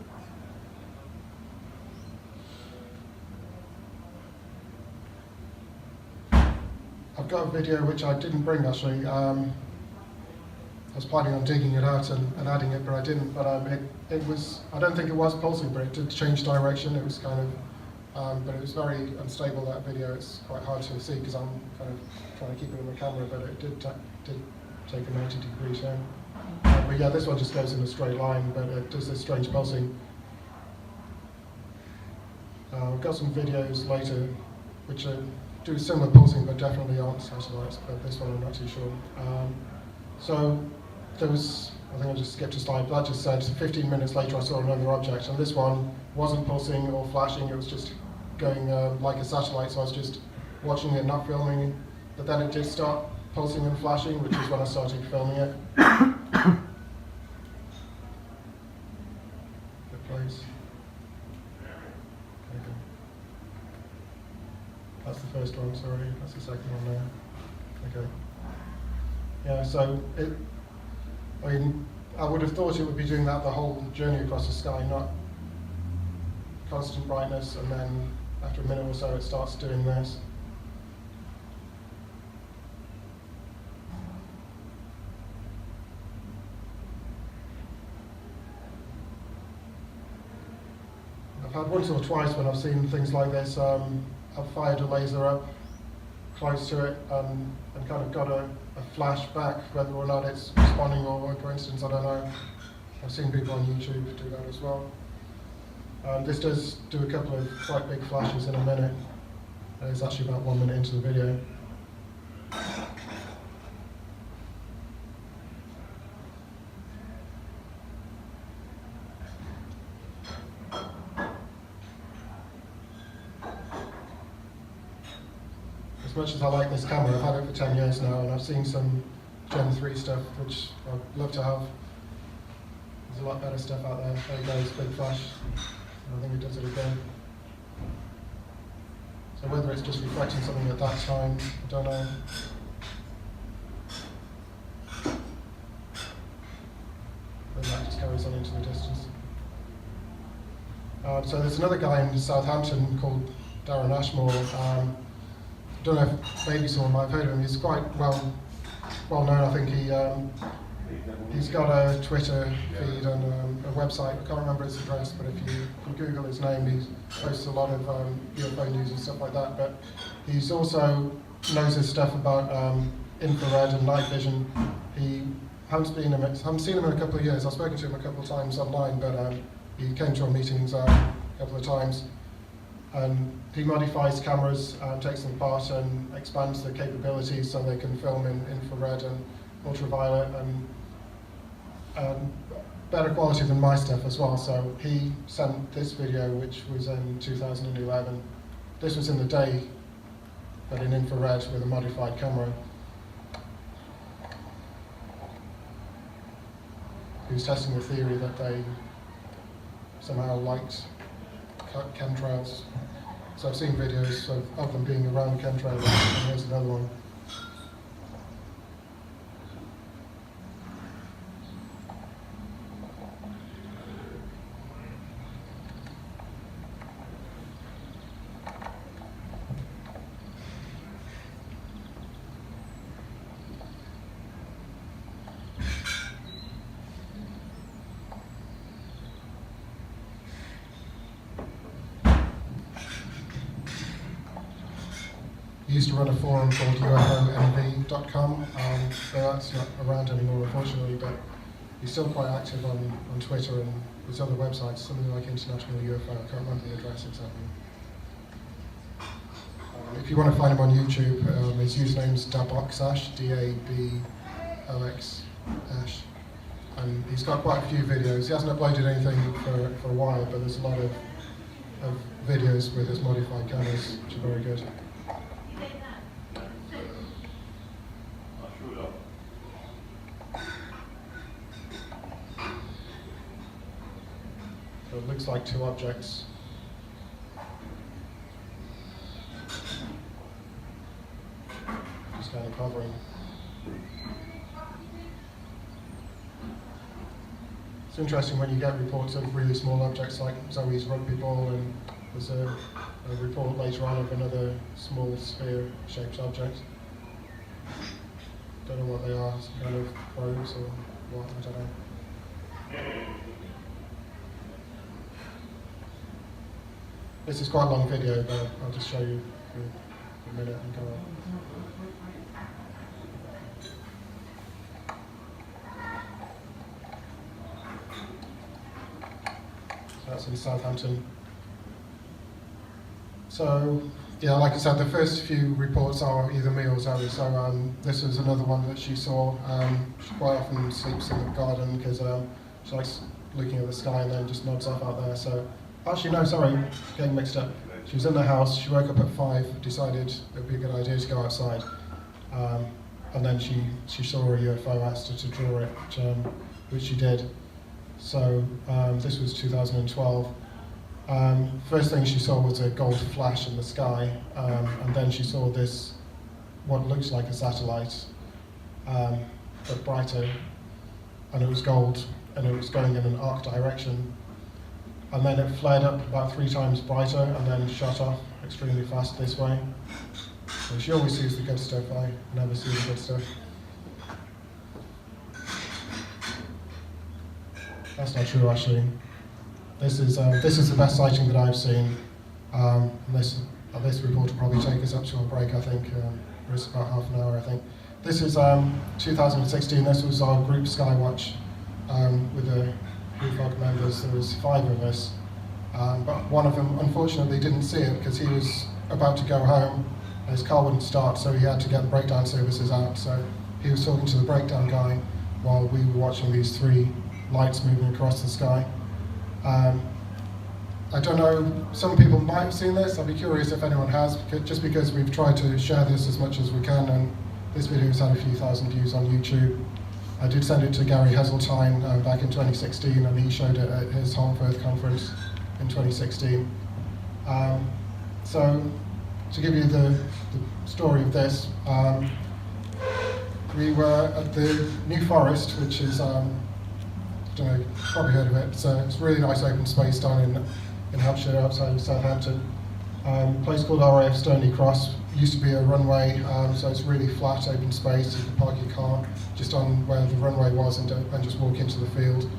I've got a video which I didn't bring actually. I was planning on digging it out and adding it, but I didn't. But it was, I don't think it was pulsing, but it did change direction. It was kind of, but it was very unstable, that video. It's quite hard to see because I'm kind of trying to keep it in the camera, but it did take a 90-degree turn. But yeah, this one just goes in a straight line, but it does this strange pulsing. We've got some videos later which do similar pulsing, but definitely aren't satellites, but this one I'm not too sure. So there was, I think I just skipped a slide, but that just said 15 minutes later I saw another object, and this one wasn't pulsing or flashing, it was just going like a satellite, so I was just watching it, not filming it, but then it did start pulsing and flashing, which is when I started filming it. Good place. Okay. That's the first one, sorry, that's the second one there. Okay. Yeah, so I mean, I would have thought it would be doing that the whole journey across the sky, not constant brightness, and then after a minute or so it starts doing this. I've had once or twice when I've seen things like this, I've fired a laser up close to it and kind of got a flash back, whether or not it's responding or a coincidence, I don't know. I've seen people on YouTube do that as well. This does do a couple of quite big flashes in a minute. It's actually about 1 minute into the video. As much as I like this camera, I've had it for 10 years now, and I've seen some Gen 3 stuff, which I'd love to have. There's a lot better stuff out there. There you go, it's big flash. I think it does it again. So whether it's just reflecting something at that time, I don't know. Then that just carries on into the distance. So there's another guy in Southampton called Darren Ashmore. I don't know if maybe someone might have heard of him. He's quite well known. I think he's got a Twitter feed and a website. I can't remember his address, but if you Google his name, he posts a lot of UFO news and stuff like that. But he's also knows his stuff about infrared and night vision. Haven't seen him in a couple of years. I've spoken to him a couple of times online, but he came to our meetings a couple of times. And he modifies cameras, takes them apart and expands the capabilities so they can film in infrared and ultraviolet and better quality than my stuff as well. So he sent this video, which was in 2011. This was in the day, but in infrared with a modified camera. He was testing the theory that they somehow light chemtrails. So I've seen videos of them being around chemtrails, and here's another one. He used to run a forum called UFONV.com, so that's not around anymore, unfortunately, but he's still quite active on Twitter and his other websites, something like International UFO, I can't remember the address exactly. If you want to find him on YouTube, his username's Daboxash, D-A-B-O-X-Ash, and he's got quite a few videos. He hasn't uploaded anything for a while, but there's a lot of videos with his modified cameras, which are very good. So it looks like two objects. Just kind of hovering. It's interesting when you get reports of really small objects like Zoe's rugby ball, and there's a report later on of another small sphere-shaped object. Don't know what they are, some kind of probes or what, I don't know. This is quite a long video, but I'll just show you for a minute and go on. So that's in Southampton. So, yeah, like I said, the first few reports are either me or Zoe. So this was another one that she saw. She quite often sleeps in the garden because she likes looking at the sky and then just nods off out there. So, actually, no, sorry, getting mixed up. She was in the house. She woke up at 5, decided it would be a good idea to go outside, and then she saw a UFO, asked her to draw it, which she did. So this was 2012. First thing she saw was a gold flash in the sky, and then she saw this, what looks like a satellite, but brighter, and it was gold, and it was going in an arc direction. And then it flared up about 3 times brighter, and then shot off extremely fast this way. So she always sees the good stuff, I never see the good stuff. That's not true, actually. This is the best sighting that I've seen. This report will probably take us up to a break, I think. It's about half an hour, I think. This is 2016. This was our group Skywatch with the HUFOG members. There was 5 of us, but one of them unfortunately didn't see it because he was about to go home. His car wouldn't start, so he had to get the breakdown services out. So he was talking to the breakdown guy while we were watching these 3 lights moving across the sky. I don't know, some people might have seen this. I'd be curious if anyone has, just because we've tried to share this as much as we can, and this video's had a few thousand views on YouTube. I did send it to Gary Heseltine back in 2016, and he showed it at his Home Earth conference in 2016. So, to give you the story of this, we were at the New Forest, which is, I don't know, you've probably heard of it. It's a really nice open space down in Hampshire, outside of Southampton. A place called RAF Stony Cross. It used to be a runway, so it's really flat, open space. You can park your car just on where the runway was and just walk into the field.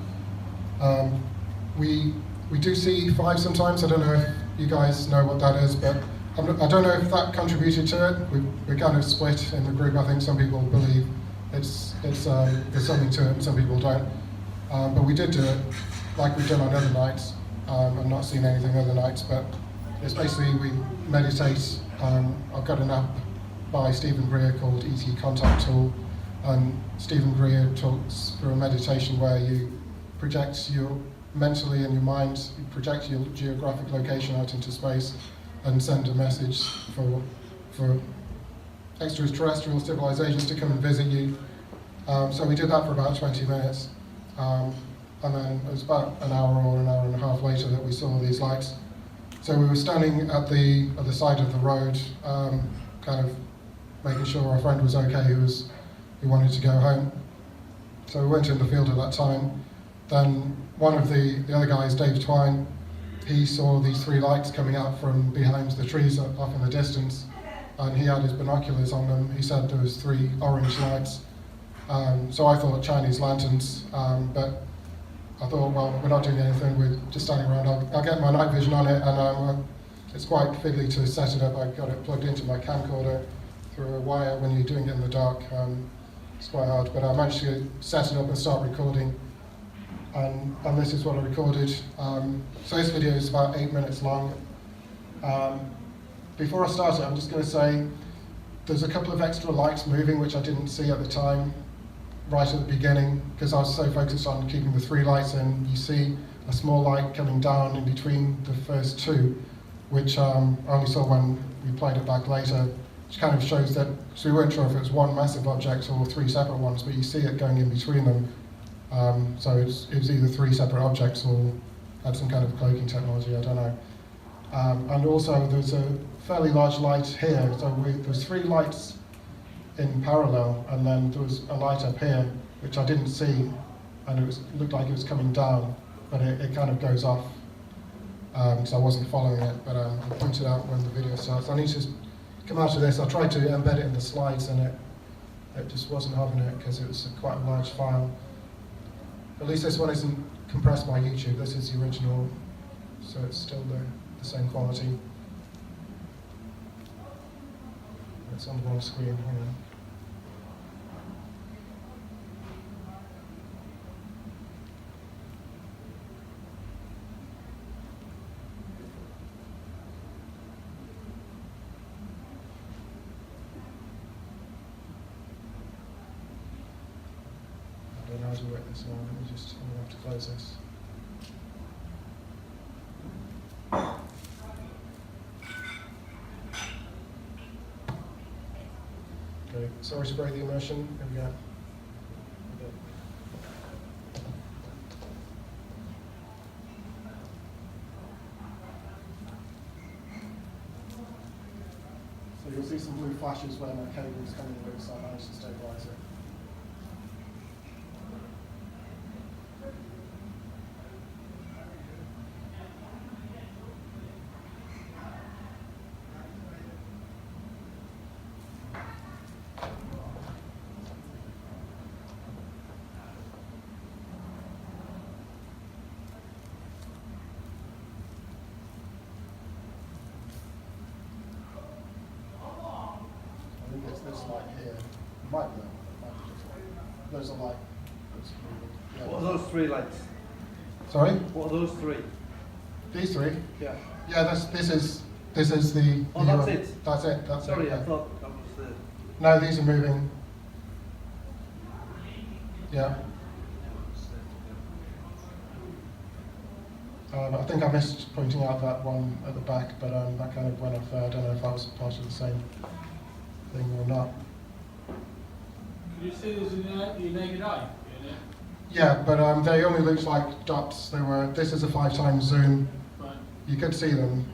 We do see 5 sometimes. I don't know if you guys know what that is, but I don't know if that contributed to it. We're kind of split in the group. I think some people believe there's something to it, and some people don't. But we did do it, like we've done on other nights. I've not seen anything other nights, but it's basically we meditate. I've got an app by Stephen Greer called ET Contact Tool, and Stephen Greer talks through a meditation where you project your mentally in your mind, you project your geographic location out into space and send a message for extraterrestrial civilizations to come and visit you. So we did that for about 20 minutes. And then it was about an hour or an hour and a half later that we saw these lights. So we were standing at the side of the road, kind of making sure our friend was okay, who wanted to go home. So we went in the field at that time. Then one of the other guys, Dave Twine, he saw these 3 lights coming out from behind the trees off in the distance, and he had his binoculars on them. He said there was 3 orange lights. So I thought Chinese lanterns, but I thought, well, we're not doing anything, we're just standing around. I'll get my night vision on it, and it's quite fiddly to set it up. I got it plugged into my camcorder through a wire. When you're doing it in the dark, it's quite hard, but I managed to set it up and start recording. And this is what I recorded. So this video is about 8 minutes long. Before I start it, I'm just going to say there's a couple of extra lights moving which I didn't see at the time, right at the beginning, because I was so focused on keeping the 3 lights in. You see a small light coming down in between the first 2, which I only saw when we played it back later, which kind of shows that, so we weren't sure if it was one massive object or 3 separate ones, but you see it going in between them. So it was either 3 separate objects or had some kind of cloaking technology, I don't know. And also there's a fairly large light here, so there's 3 lights in parallel, and then there was a light up here which I didn't see, and it looked like it was coming down, but it kind of goes off, so I wasn't following it, but I'll point it out when the video starts. I need to come out of this. I tried to embed it in the slides, and it just wasn't having it because it was quite a large file. At least this one isn't compressed by YouTube. This is the original, so it's still the same quality. It's on the wrong screen. Hang on. I don't know how to work this now. I'm going to have to close this. Okay, sorry to break the immersion. Here we go. So you'll see some blue flashes when that cable is coming loose. I managed to stabilize it. It's this light here. It might be that. There's a light that's moving. Yeah. What are those 3 lights? Sorry? What are those 3? These 3? Yeah. Yeah, this is the. Oh, that's it? That's it. That's Sorry, it. I Yeah. thought that was the... No, these are moving. Yeah. I think I missed pointing out that one at the back, but that kind of went off there. I don't know if that was part of the same thing or not. Can you see this in your naked eye? Yeah, but they only looked like dots. This is a 5x zoom. Right. You could see them.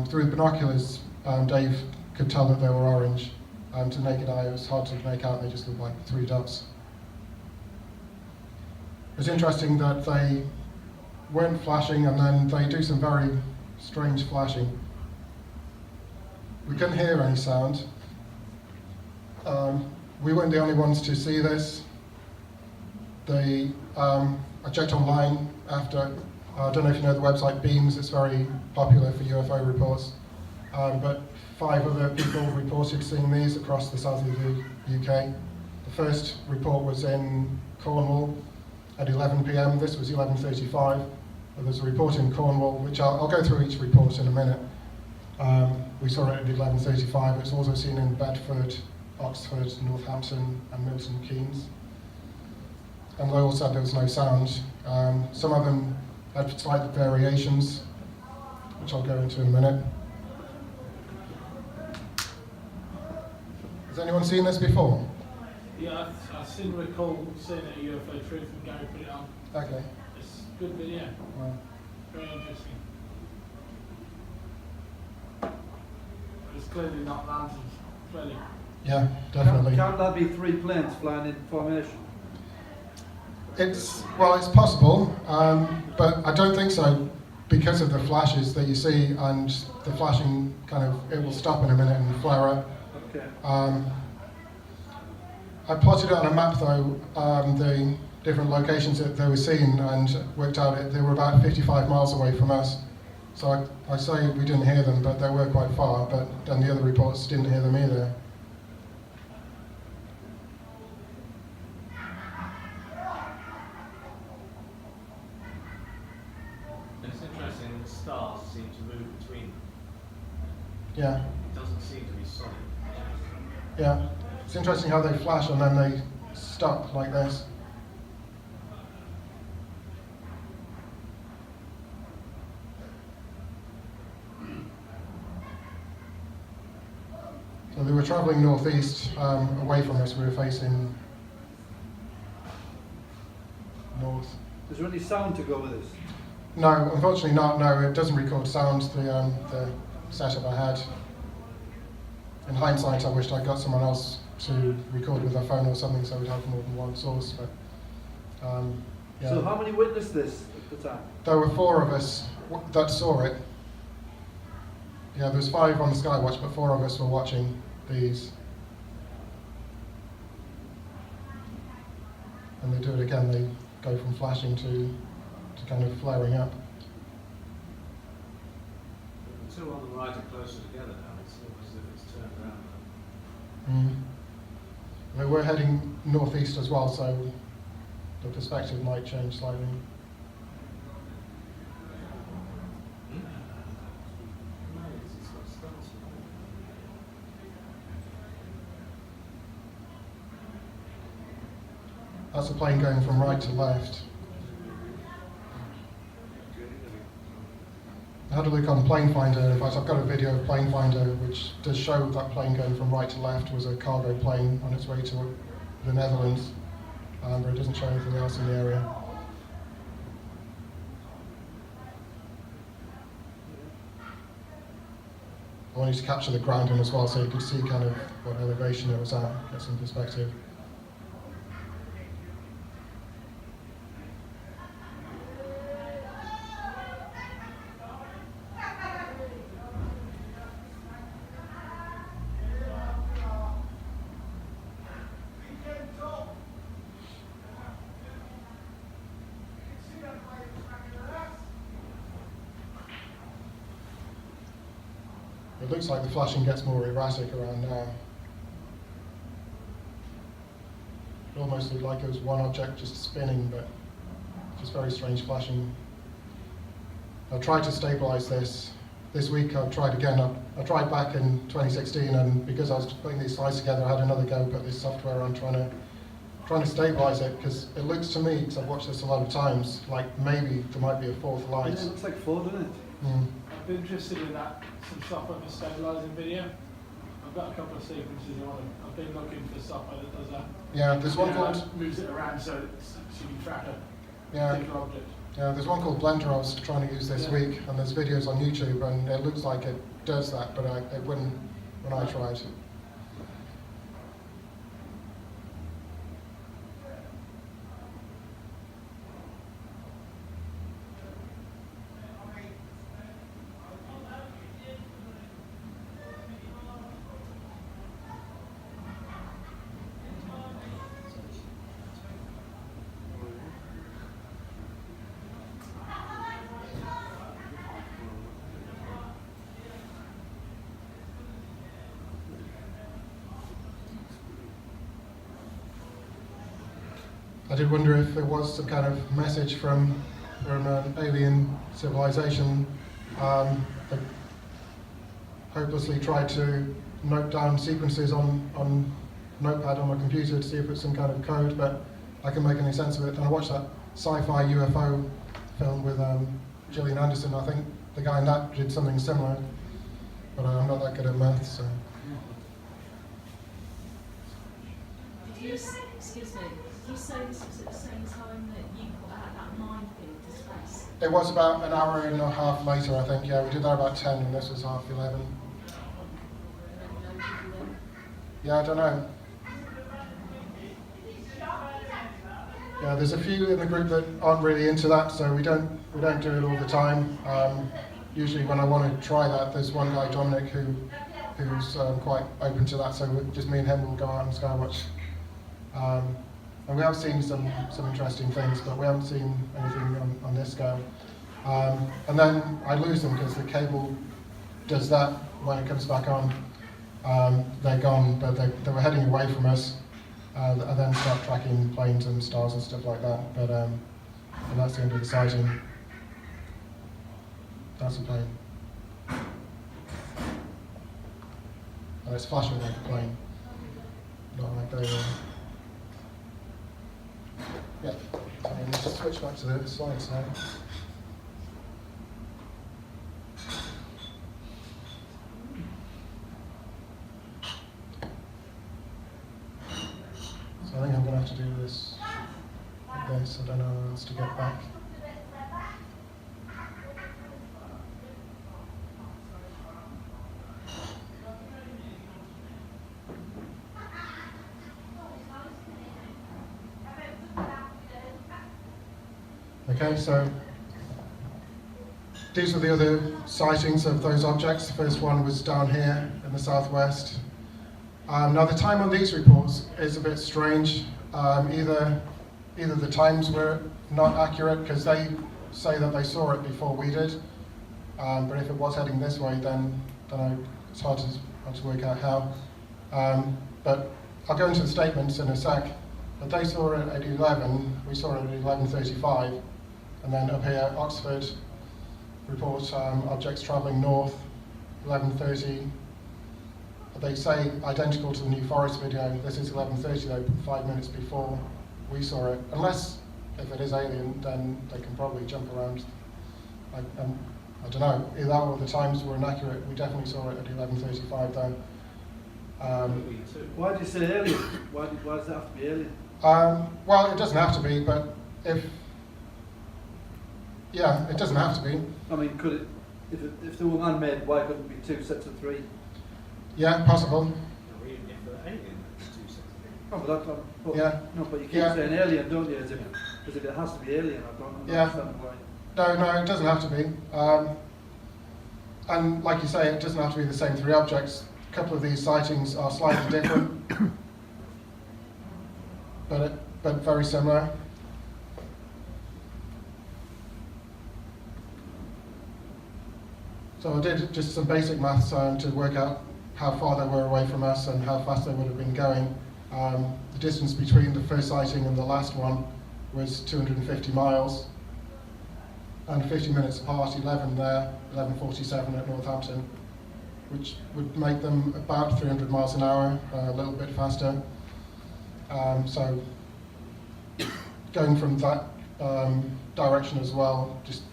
Through the binoculars, Dave could tell that they were orange. To naked eye, it was hard to make out. They just looked like 3 dots. It's interesting that they weren't flashing, and then they do some very strange flashing. We couldn't hear any sound. We weren't the only ones to see this. I checked online after. I don't know if you know the website Beams. It's very popular for UFO reports. But 5 other people reported seeing these across the south of the UK. The first report was in Cornwall at 11 p.m. This was 11:35. There's a report in Cornwall, which I'll go through each report in a minute. We saw it at 11:35. It's also seen in Bedford, Oxford, Northampton, and Milton Keynes. And they all said there was no sound. Some of them had slight variations, which I'll go into in a minute. Has anyone seen this before? Yeah, I seem to recall seeing it at UFO Truth and Gary put it on. Okay. It's a good video. Well, Very interesting. clearly not lanterns. Clearly. Yeah, definitely. Can that be 3 planes flying in formation? It's possible, but I don't think so because of the flashes that you see, and the flashing it will stop in a minute and flare up. Okay. I plotted it on a map though, the different locations that they were seen, and worked out they were about 55 miles away from us. So I say we didn't hear them, but they were quite far, but then the other reports didn't hear them either. It's interesting that stars seem to move between. Yeah, It doesn't seem to be solid. yeah. It's interesting how they flash and then they stop like this. So they were travelling northeast, away from us. We were facing north. Is there any sound to go with this? No, unfortunately not. No, it doesn't record sound. The setup I had. In hindsight, I wished I got someone else to record with their phone or something, so we'd have more than one source. But yeah. So how many witnessed this at the time? There were 4 of us that saw it. Yeah, there was 5 on the Skywatch, but 4 of us were watching these. And they do it again. They go from flashing to kind of flaring up. The two on the right are closer together now. It's almost as if it's turned around. They were heading northeast as well, so the perspective might change slightly. That's a plane going from right to left. I had a look on Plane Finder. In fact, I've got a video of Plane Finder which does show that plane going from right to left was a cargo plane on its way to the Netherlands, but it doesn't show anything else in the area. I wanted to capture the grounding as well, so you could see kind of what elevation it was at, get some perspective. It looks like the flashing gets more erratic around now. It almost looked like it was one object just spinning, but just very strange flashing. I tried to stabilize this week. I've tried again. I tried back in 2016, and because I was putting these slides together, I had another go at this software on trying to stabilize it, because it looks to me, because I've watched this a lot of times, like maybe there might be a 4th light. Yeah, it looks like 4, doesn't it? I'd be interested in that, some software for stabilising video. I've got a couple of sequences on it. I've been looking for software that does that. Yeah, there's one called... that moves it around so you can track a particular object. Yeah, there's one called Blender I was trying to use this week, and there's videos on YouTube, and it looks like it does that, but it wouldn't when I tried. I did wonder if there was some kind of message from an alien civilization that hopelessly tried to note down sequences on Notepad on my computer to see if it's some kind of code, but I can make any sense of it. And I watched that sci-fi UFO film with Gillian Anderson. I think the guy in that did something similar, but I'm not that good at maths, so. Did you, excuse me, did you say this was at the same time that you put out that minefield to space? It was about an hour and a half later, I think. Yeah, we did that about 10, and this was half 11. Yeah, I don't know. Yeah, there's a few in the group that aren't really into that, so we don't do it all the time. Usually when I want to try that, there's one guy, Dominic, who's quite open to that, so just me and him will go out and skywatch. And we have seen some interesting things, but we haven't seen anything on this scale. And then I lose them because the cable does that when it comes back on. They're gone, but they were heading away from us, and then start tracking planes and stars and stuff like that. But and that's the end of the sighting. That's a plane. And it's flashing like a plane, not like they were. Yeah, so let's just switch back to the slides now. So I think I'm going to have to do this like this. I don't know how else to get back. Okay, so these are the other sightings of those objects. The first one was down here in the southwest. Now the time on these reports is a bit strange. Either the times were not accurate because they say that they saw it before we did, but if it was heading this way, then it's hard to work out how. But I'll go into the statements in a sec. But they saw it at 11. We saw it at 11:35. And then up here, Oxford report objects travelling north, 11:30. They say identical to the New Forest video. This is 11:30 though, 5 minutes before we saw it. Unless, if it is alien, then they can probably jump around. I don't know, either that or the times were inaccurate. We definitely saw it at 11:35 though. Why do you say alien? Why does it have to be alien? Well, it doesn't have to be, but yeah, it doesn't have to be. I mean, could it, if they were man-made, why couldn't it be 2 sets of 3? Yeah, possible. No, but Yeah. No, but you keep Yeah. saying alien, don't you? As if it has to be alien. I don't understand why. No, it doesn't have to be. And like you say, it doesn't have to be the same 3 objects. A couple of these sightings are slightly different, but very similar. So I did just some basic maths to work out how far they were away from us and how fast they would have been going. The distance between the first sighting and the last one was 250 miles. And 50 minutes apart, 11 there, 11:47 at Northampton, which would make them about 300 miles an hour, a little bit faster. So going from that direction as well, just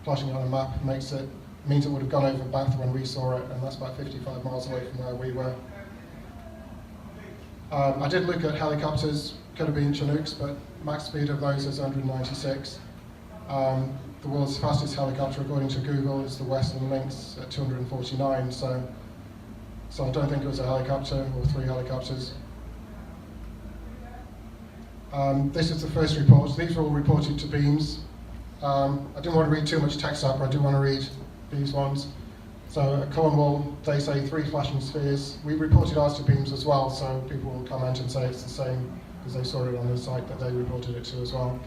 plotting it on a map means it would have gone over Bath when we saw it, and that's about 55 miles away from where we were. I did look at helicopters, could have been Chinooks, but max speed of those is 196. The world's fastest helicopter, according to Google, is the Western Lynx at 249, so I don't think it was a helicopter or 3 helicopters. This is the first report. These were all reported to beams. I didn't want to read too much text up, but I do want to read these ones. So at Cornwall, they say 3 flashing spheres. We reported ours to beams as well, so people will comment and say it's the same because they saw it on the site that they reported it to as well.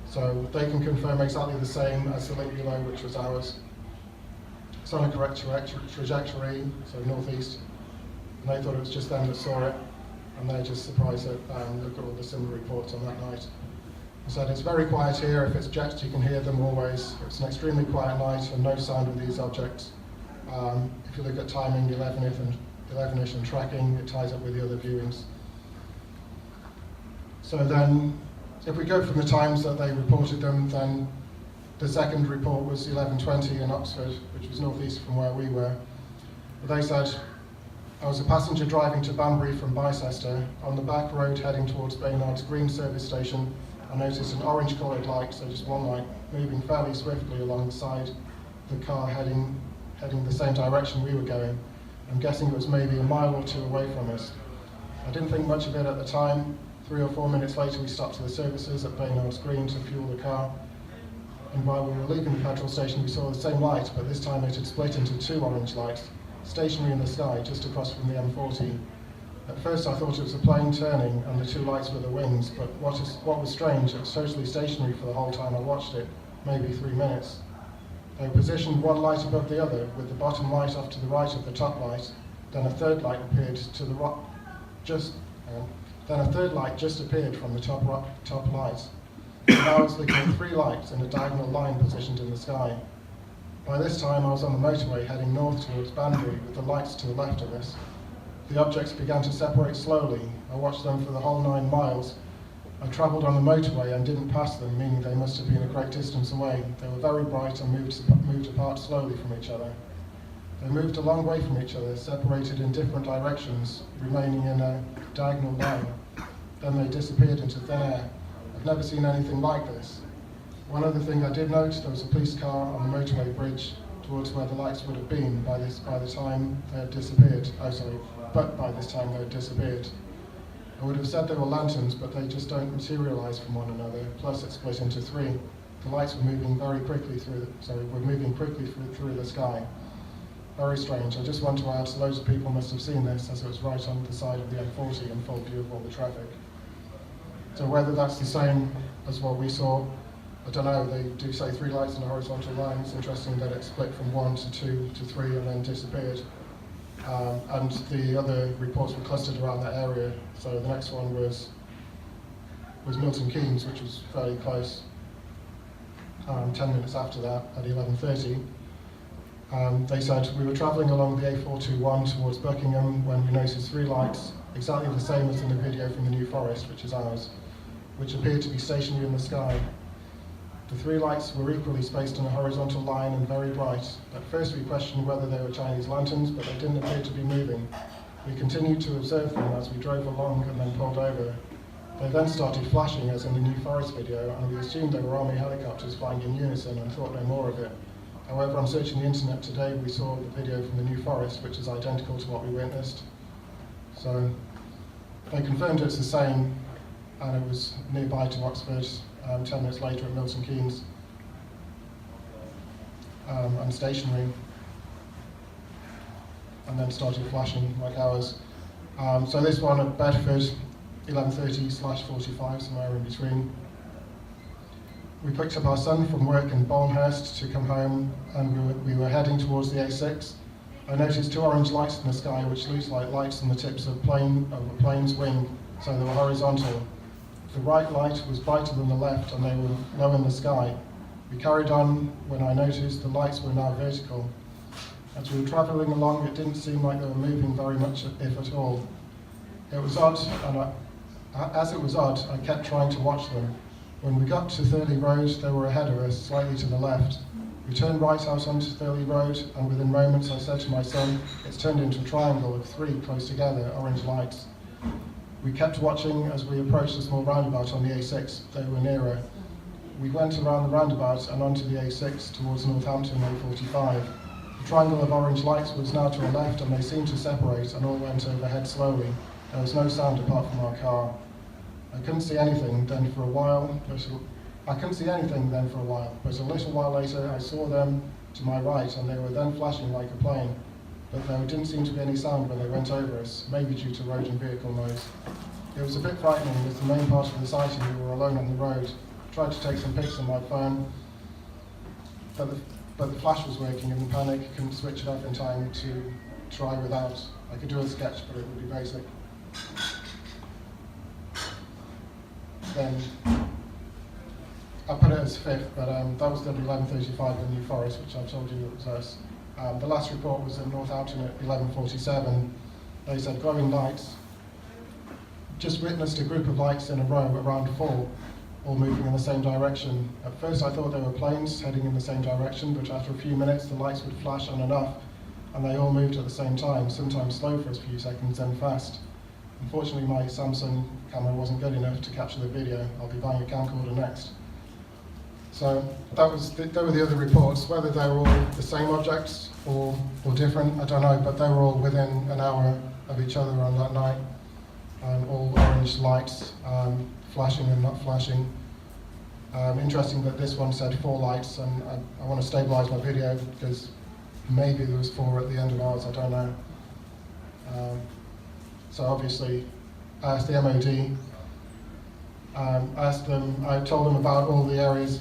So they can confirm exactly the same as the link below, which was ours. It's on a correct trajectory, so northeast. And they thought it was just them that saw it, and they're just surprised that they've got all the similar reports on that night. I said it's very quiet here. If it's jets, you can hear them always. It's an extremely quiet night and no sound with these objects. If you look at timing, 11ish and tracking, it ties up with the other viewings. So then, if we go from the times that they reported them, then the second report was 11:20 in Oxford, which was northeast from where we were. They said, I was a passenger driving to Banbury from Bicester. On the back road heading towards Baynard's Green service station, I noticed an orange-coloured light, so just one light, moving fairly swiftly alongside the car heading the same direction we were going. I'm guessing it was maybe a mile or 2 away from us. I didn't think much of it at the time. 3 or 4 minutes later, we stopped to the services at Baynard's Green to fuel the car. And while we were leaving the petrol station, we saw the same light, but this time it had split into 2 orange lights, stationary in the sky, just across from the M40. At first I thought it was a plane turning, and the 2 lights were the wings, but what was strange, it was totally stationary for the whole time I watched it, maybe 3 minutes. They were positioned one light above the other, with the bottom light off to the right of the top light, then a third light appeared to the right, then a third light just appeared from the top light. Now I was looking at 3 lights in a diagonal line positioned in the sky. By this time I was on the motorway heading north towards Banbury with the lights to the left of us. The objects began to separate slowly. I watched them for the whole 9 miles. I travelled on the motorway and didn't pass them, meaning they must have been a great distance away. They were very bright and moved apart slowly from each other. They moved a long way from each other, separated in different directions, remaining in a diagonal line. Then they disappeared into thin air. I've never seen anything like this. One other thing I did note, there was a police car on the motorway bridge towards where the lights would have been by the time they had disappeared. But by this time they had disappeared. I would have said they were lanterns, but they just don't materialise from one another. Plus, it split into 3. The lights were moving very quickly through the sky. Very strange. I just want to add, loads of people must have seen this, as it was right on the side of the M40 in full view of all the traffic. So whether that's the same as what we saw, I don't know. They do say 3 lights in a horizontal line. It's interesting that it split from 1 to 2 to 3 and then disappeared. And the other reports were clustered around that area. So the next one was Milton Keynes, which was fairly close. 10 minutes after that, at 11:30. They said we were travelling along the A421 towards Buckingham when we noticed 3 lights, exactly the same as in the video from the New Forest, which is ours, which appeared to be stationary in the sky. The 3 lights were equally spaced in a horizontal line and very bright. At first we questioned whether they were Chinese lanterns, but they didn't appear to be moving. We continued to observe them as we drove along and then pulled over. They then started flashing as in the New Forest video, and we assumed they were army helicopters flying in unison and thought no more of it. However, on searching the internet today, we saw the video from the New Forest, which is identical to what we witnessed. So they confirmed it's the same, and it was nearby to Oxford, 10 minutes later at Milton Keynes, and stationary, and then started flashing like ours. So this one at Bedford, 11:30/45, somewhere in between. We picked up our son from work in Bolmhurst to come home, and we were heading towards the A6. I noticed 2 orange lights in the sky, which looked like lights on the tips of a plane's wing, so they were horizontal. The right light was brighter than the left, and they were low in the sky. We carried on when I noticed the lights were now vertical. As we were travelling along, it didn't seem like they were moving very much, if at all. It was odd, and as it was odd, I kept trying to watch them. When we got to Thurley Road, they were ahead of us, slightly to the left. We turned right out onto Thurley Road, and within moments I said to my son, it's turned into a triangle of 3 close together, orange lights. We kept watching as we approached a small roundabout on the A6. They were nearer. We went around the roundabout and onto the A6 towards Northampton A45. The triangle of orange lights was now to our left, and they seemed to separate and all went overhead slowly. There was no sound apart from our car. I couldn't see anything then for a while, but a little while later I saw them to my right, and they were then flashing like a plane. But there didn't seem to be any sound when they went over us, maybe due to road and vehicle noise. It was a bit frightening, with the main part of the sighting we were alone on the road. I tried to take some pics on my phone, but the flash was working, and in panic couldn't switch it off in time to try without. I could do a sketch, but it would be basic. Then I put it as 5th, but that was at 11:35 in New Forest, which I told you was us. The last report was in Northampton at 11:47. They said glowing lights. Just witnessed a group of lights in a row around 4, all moving in the same direction. At first I thought they were planes heading in the same direction, but after a few minutes the lights would flash on and off, and they all moved at the same time, sometimes slow for a few seconds, then fast. Unfortunately, my Samsung camera wasn't good enough to capture the video. I'll be buying a camcorder next. So they were the other reports. Whether they were all the same objects or different, I don't know, but they were all within an hour of each other on that night. all orange lights, flashing and not flashing. Interesting that this one said 4 lights, and I want to stabilize my video because maybe there was 4 at the end of ours, I don't know. So obviously, I asked the MOD, I told them about all the areas.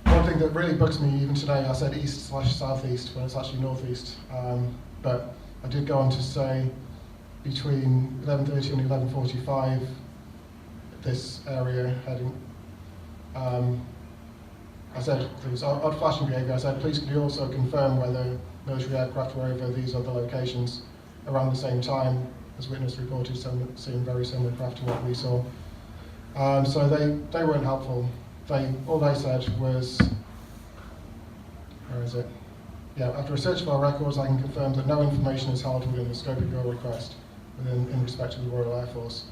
One thing that really bugs me even today, I said east/southeast when it's actually northeast, but I did go on to say between 11:30 and 11:45, this area heading. I said there was odd flashing behaviour. I said, please could you also confirm whether military aircraft were over these other locations around the same time, as witness reported seeing very similar craft to what we saw. So they weren't helpful. All they said was, where is it? Yeah, after a search of our records, I can confirm that no information is held within the scope of your request in respect to the Royal Air Force.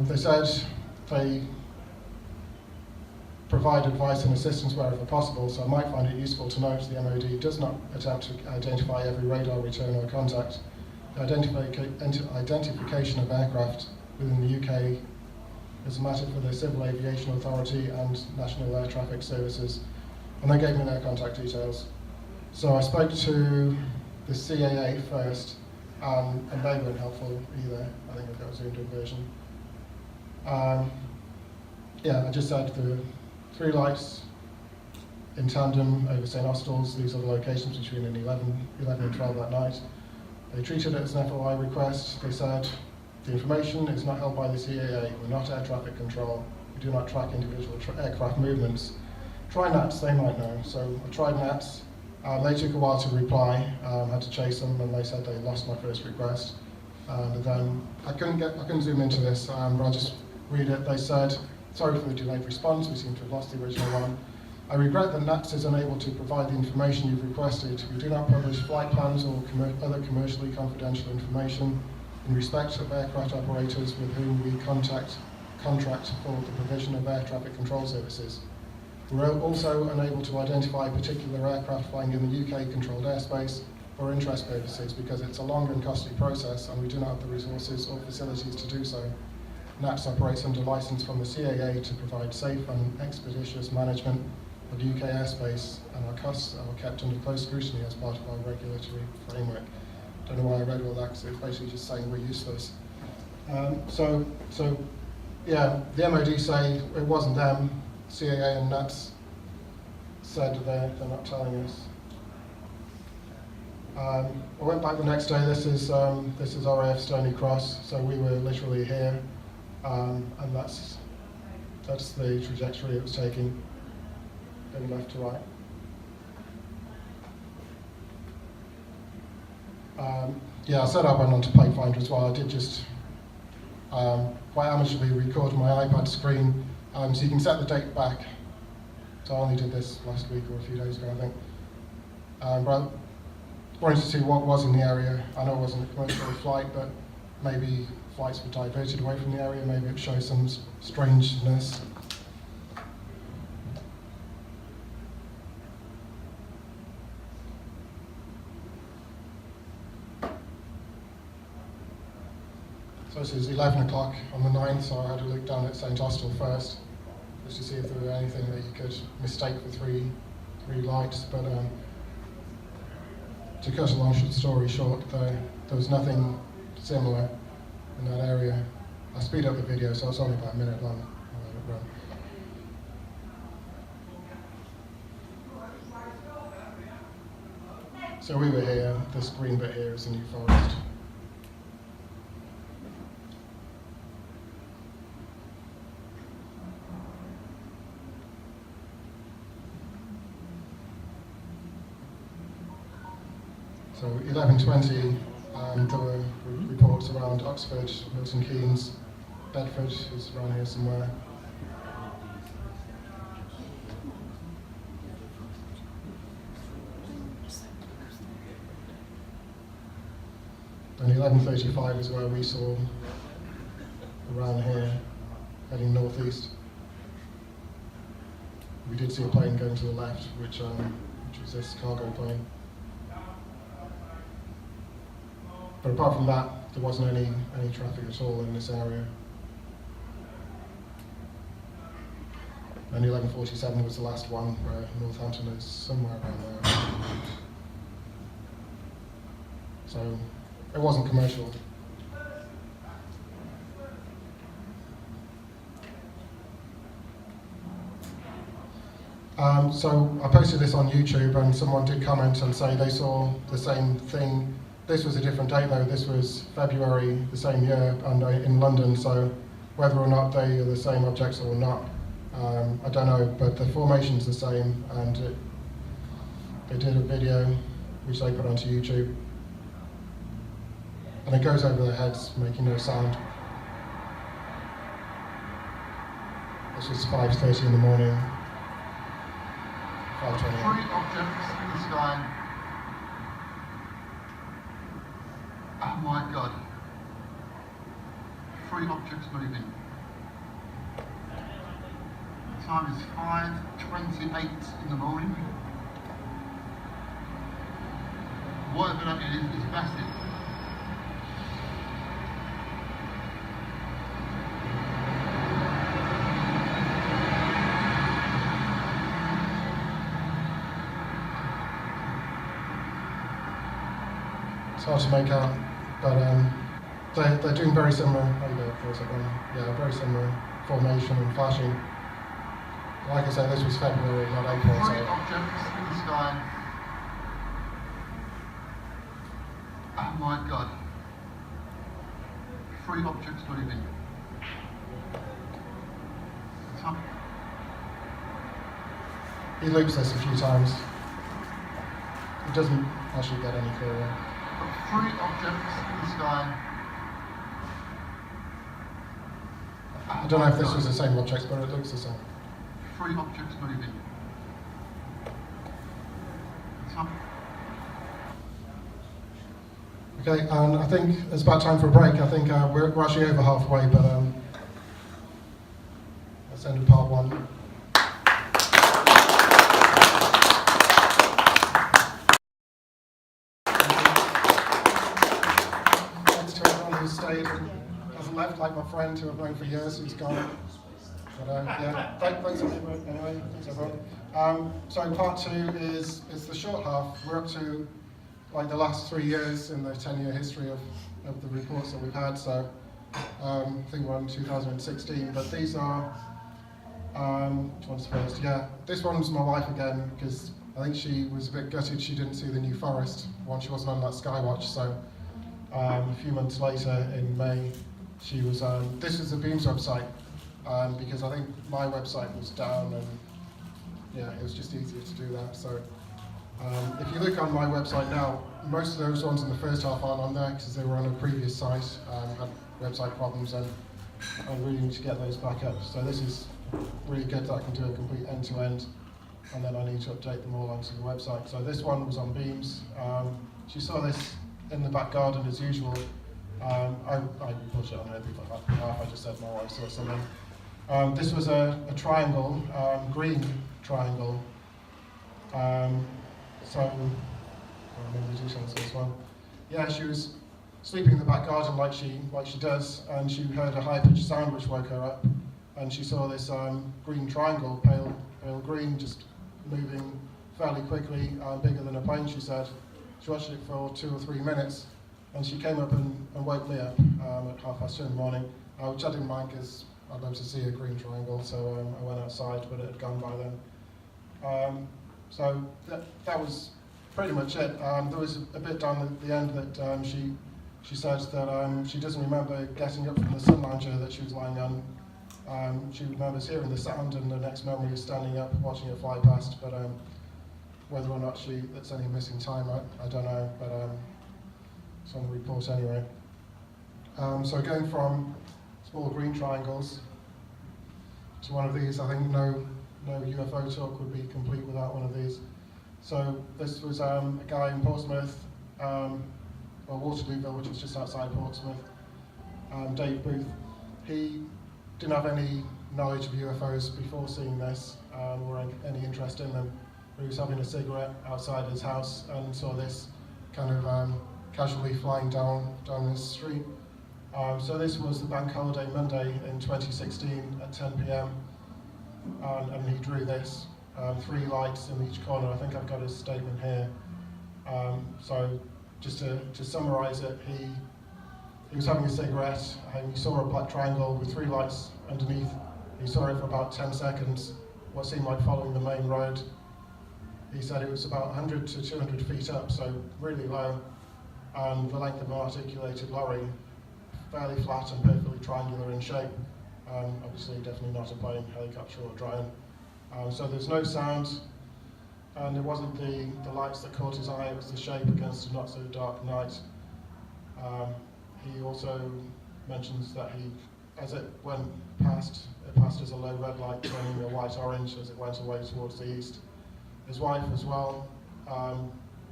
They said they provide advice and assistance wherever possible, so I might find it useful to note the MOD does not attempt to identify every radar return or contact. The identification of aircraft within the UK is a matter for the Civil Aviation Authority and National Air Traffic Services, and they gave me their contact details. So I spoke to the CAA first, and they weren't helpful either. I think I've got a zoomed in version. Yeah, I just said the 3 lights in tandem over St Austell's. These are the locations between 11 and 12 that night. They treated it as an FOI request. They said, the information is not held by the CAA. We're not air traffic control. We do not track individual aircraft movements. Try NATS, they might know. So I tried NATS. They took a while to reply. Had to chase them, and they said they lost my first request. And then I couldn't zoom into this, but I'll just read it. They said, sorry for the delayed response. We seem to have lost the original one. I regret that NATS is unable to provide the information you've requested. We do not publish flight plans or other commercially confidential information in respect of aircraft operators with whom we contract for the provision of air traffic control services. We're also unable to identify particular aircraft flying in the UK controlled airspace for interest purposes because it's a long and costly process and we do not have the resources or facilities to do so. NATS operates under license from the CAA to provide safe and expeditious management of UK airspace, and our costs are kept under close scrutiny as part of our regulatory framework. Don't know why I read all that, because it's basically just saying we're useless. So yeah, the MOD say it wasn't them. CAA and NATS said they're not telling us. I went back the next day. This is RAF Stony Cross, so we were literally here, and that's the trajectory it was taking, going left to right. Yeah, I said I went on to Pathfinder as well. I did just quite amateurly record my iPad screen, so you can set the date back. So I only did this last week or a few days ago, I think. But I wanted to see what was in the area. I know it wasn't a commercial flight, but maybe flights were diverted away from the area. Maybe it shows some strangeness. So this is 11 o'clock on the 9th, so I had to look down at St Austell first, just to see if there were anything that you could mistake for three lights. But to cut a long story short, there was nothing similar in that area. I speed up the video, so it's only about a minute long. I'll let it run. So we were here. This green bit here is the New Forest. So 11:20, there were reports around Oxford, Milton Keynes, Bedford is around here somewhere. And 11:35 is where we saw around here, heading northeast. We did see a plane going to the left, which was this cargo plane. But apart from that, there wasn't any traffic at all in this area. And 1147 was the last one, where Northampton is somewhere around there. So it wasn't commercial. So I posted this on YouTube, and someone did comment and say they saw the same thing. This was a different date though, this was February the same year and in London, so whether or not they are the same objects or not, I don't know, but the formation's the same, and they did a video which they put onto YouTube, and it goes over their heads making no sound. This was 5:30 in the morning. 5:28. 3 objects in the sky. Oh my God. 3 objects moving. The time is 5:28 in the morning. Whatever that is massive. It's hard to make out, but they're doing very similar. Very similar formation and flashing. Like I said, this was February, not April. 3 So objects in the sky. Oh my God. 3 objects moving. he loops this a few times. It doesn't actually get any clearer. 3 objects in the sky. I don't know if this was the same object, but it looks the same. 3 objects moving. Okay, and I think it's about time for a break. I think we're actually over halfway, but let's end with part 1. Thanks to everyone who stayed and hasn't left, like my friend who I've known for years, who's gone. But yeah, thanks everyone. Anyway, thanks everyone. So part 2 is the short half. We're up to like the last 3 years in the 10-year history of the reports that we've had. So I think we're on 2016, but these are, which one's first? Yeah, this one's my wife again, because I think she was a bit gutted she didn't see the New Forest when she wasn't on that Skywatch. So a few months later in May, she was on, this is the Beams website, because I think my website was down, and yeah, it was just easier to do that. So if you look on my website now, most of those ones in the first half aren't on there because they were on a previous site, had website problems, and I really need to get those back up. So this is really good that I can do a complete end-to-end, and then I need to update them all onto the website. So this one was on Beams. She saw this in the back garden as usual. I put it on her behalf, I just said my wife saw something. This was a triangle, green triangle. So, I remember the details of this one. Yeah, she was sleeping in the back garden like she does, and she heard a high-pitched sound which woke her up, and she saw this green triangle, pale green, just moving fairly quickly, bigger than a plane, she said. She watched it for 2 or 3 minutes, and she came up and woke me up at 2:30 in the morning, which I didn't mind because I'd love to see a green triangle, so I went outside, but it had gone by then. So that was pretty much it. There was a bit down at the end that she said that she doesn't remember getting up from the sun lounger that she was lying on. She remembers hearing the sound, and the next memory is standing up, watching it fly past. But whether or not that's any missing time, I don't know. But it's on the report anyway. So going from small green triangles to one of these, I think no UFO talk would be complete without one of these. So this was a guy in Portsmouth, Waterlooville, which is just outside Portsmouth, Dave Booth. He didn't have any knowledge of UFOs before seeing this, or any interest in them. He was having a cigarette outside his house and saw this kind of casually flying down this street. So this was the bank holiday Monday in 2016 at 10 p.m. And he drew this, 3 lights in each corner. I think I've got his statement here. So just to summarise it, he was having a cigarette and he saw a black triangle with 3 lights underneath. He saw it for about 10 seconds, what seemed like following the main road. He said it was about 100 to 200 feet up, so really low, and the length of an articulated lorry, fairly flat and perfectly triangular in shape. Obviously definitely not a plane, helicopter or drone. So there's no sound, and it wasn't the lights that caught his eye, it was the shape against a not so dark night. He also mentions that as it went past, it passed as a low red light turning a white orange as it went away towards the east. His wife as well,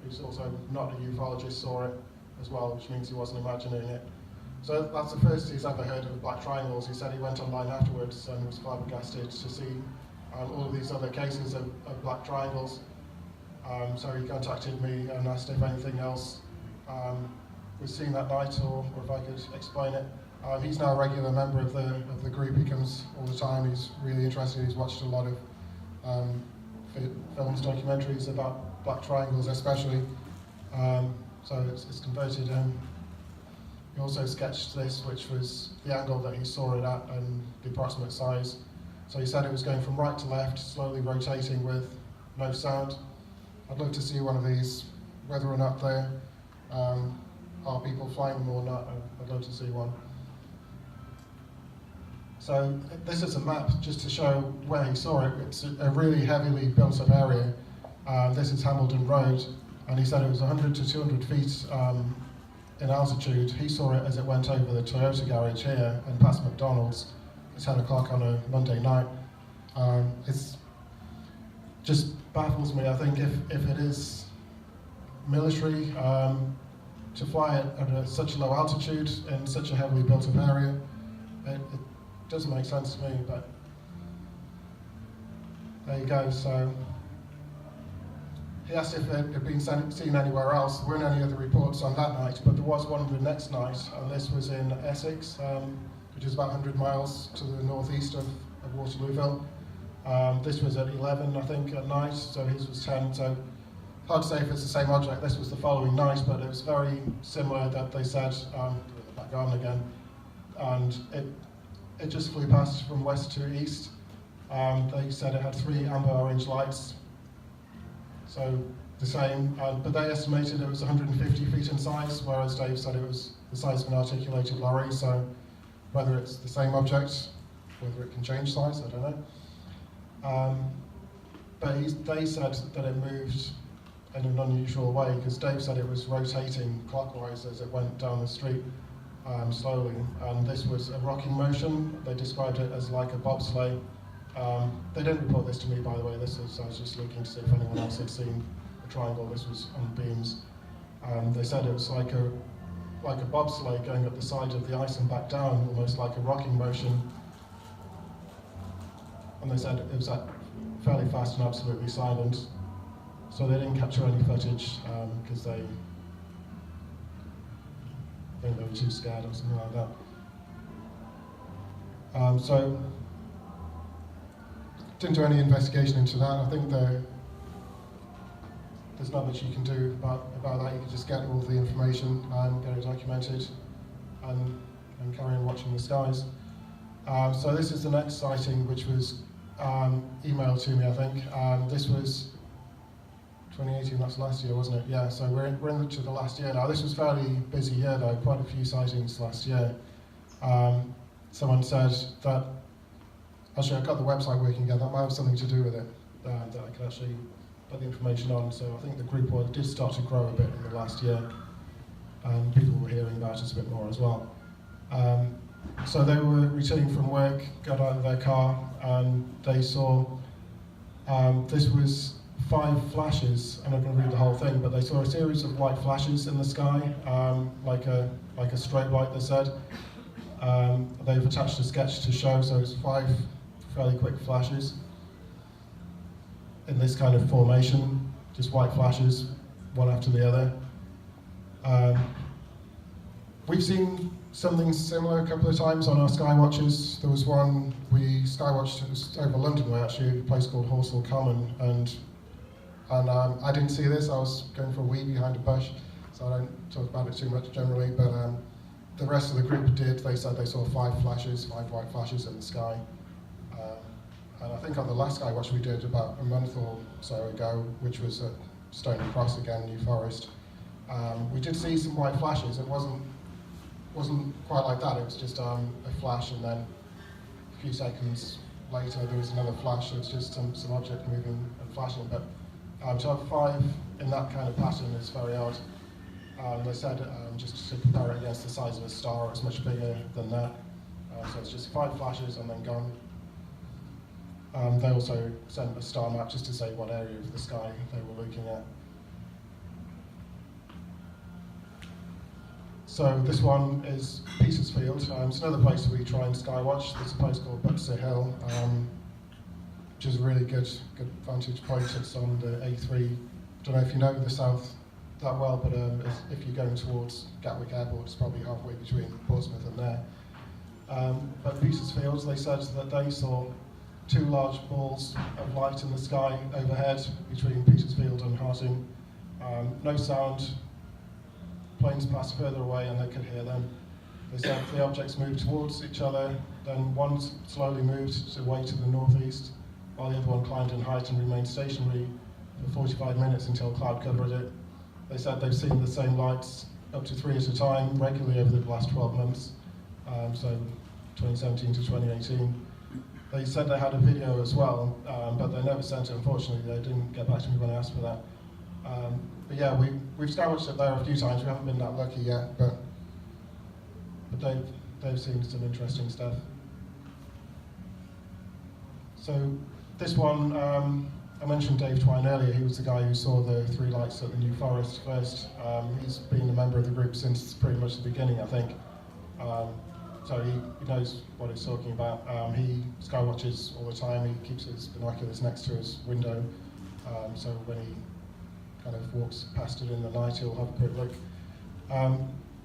who's also not a ufologist, saw it as well, which means he wasn't imagining it. So that's the first he's ever heard of black triangles. He said he went online afterwards and was flabbergasted to see all of these other cases of black triangles. So he contacted me and asked if anything else was seen that night or if I could explain it. He's now a regular member of the group. He comes all the time. He's really interested. He's watched a lot of films, documentaries about black triangles especially. So it's converted him. He also sketched this, which was the angle that he saw it at and the approximate size. So he said it was going from right to left, slowly rotating with no sound. I'd love to see one of these, whether or not there are people flying them or not. I'd love to see one. So this is a map just to show where he saw it. It's a really heavily built up area. This is Hambledon Road, and he said it was 100 to 200 feet in altitude. He saw it as it went over the Toyota garage here and past McDonald's at 10 o'clock on a Monday night. It's just baffles me. I think if it is military, to fly it at such a low altitude in such a heavily built up area, it doesn't make sense to me, but there you go. So he asked if it had been seen anywhere else. There weren't any other reports on that night, but there was one the next night, and this was in Essex, which is about 100 miles to the northeast of Waterlooville. This was at 11, I think, at night, so his was 10. So hard to say if it's the same object. This was the following night, but it was very similar that they said, back on again, and it just flew past from west to east. They said it had 3 amber orange lights, so the same, but they estimated it was 150 feet in size, whereas Dave said it was the size of an articulated lorry. So whether it's the same object, whether it can change size, I don't know. But they said that it moved in an unusual way, because Dave said it was rotating clockwise as it went down the street slowly, and this was a rocking motion. They described it as like a bobsleigh. They didn't report this to me, by the way. I was just looking to see if anyone else had seen a triangle. This was on beams. They said it was like a bobsleigh going up the side of the ice and back down, almost like a rocking motion. And they said it was fairly fast and absolutely silent. So they didn't capture any footage because I think they were too scared or something like that. So didn't do any investigation into that. I think there's not much you can do about that. You can just get all the information and get it documented and carry on watching the skies. So this is the next sighting, which was emailed to me, I think. This was 2018, that's last year, wasn't it? Yeah, so we're into the last year now. This was a fairly busy year though, quite a few sightings last year. Someone said that, actually I've got the website working again, that might have something to do with it, that I can actually put the information on. So I think the group did start to grow a bit in the last year, and people were hearing about us a bit more as well. So they were returning from work, got out of their car, and they saw, this was 5 flashes. I'm not going to read the whole thing, but they saw a series of white flashes in the sky, like a strobe light, they said. They've attached a sketch to show, so it's 5 fairly quick flashes in this kind of formation, just white flashes, one after the other. We've seen something similar a couple of times on our sky watches. There was one we sky watched, it was over London way actually, a place called Horsell Common, and I didn't see this. I was going for a wee behind a bush, so I don't talk about it too much generally, but the rest of the group did. They said they saw 5 white flashes in the sky. And I think on the last sky watch we did about a month or so ago, which was at Stony Cross again, New Forest, we did see some white flashes. It wasn't quite like that. It was just a flash, and then a few seconds later there was another flash. It was just some object moving and flashing. But to have 5 in that kind of pattern is very odd. They said just to compare it against the size of a star, it's much bigger than that. So it's just 5 flashes and then gone. They also sent a star map just to say what area of the sky they were looking at. So this one is Petersfield. It's another place we try and sky watch. There's a place called Butser Hill, which is a really good vantage point. It's on the A3. I don't know if you know the south that well, but if you're going towards Gatwick Airport, it's probably halfway between Portsmouth and there. At Petersfield, they said that they saw 2 large balls of light in the sky overhead between Petersfield and Harting. No sound. Planes passed further away and they could hear them. They said the objects moved towards each other, then one slowly moved away to the northeast, while the other one climbed in height and remained stationary for 45 minutes until cloud covered it. They said they've seen the same lights up to 3 at a time regularly over the last 12 months, so 2017 to 2018. They said they had a video as well, but they never sent it. Unfortunately, they didn't get back to me when I asked for that. But yeah, we've sky watched it there a few times. We haven't been that lucky yet, but they've seen some interesting stuff. So this one, I mentioned Dave Twine earlier. He was the guy who saw the 3 lights at the New Forest first. He's been a member of the group since pretty much the beginning, I think. So he knows what he's talking about. He sky watches all the time. He keeps his binoculars next to his window, so when he kind of walks past it in the night, he'll have a quick look.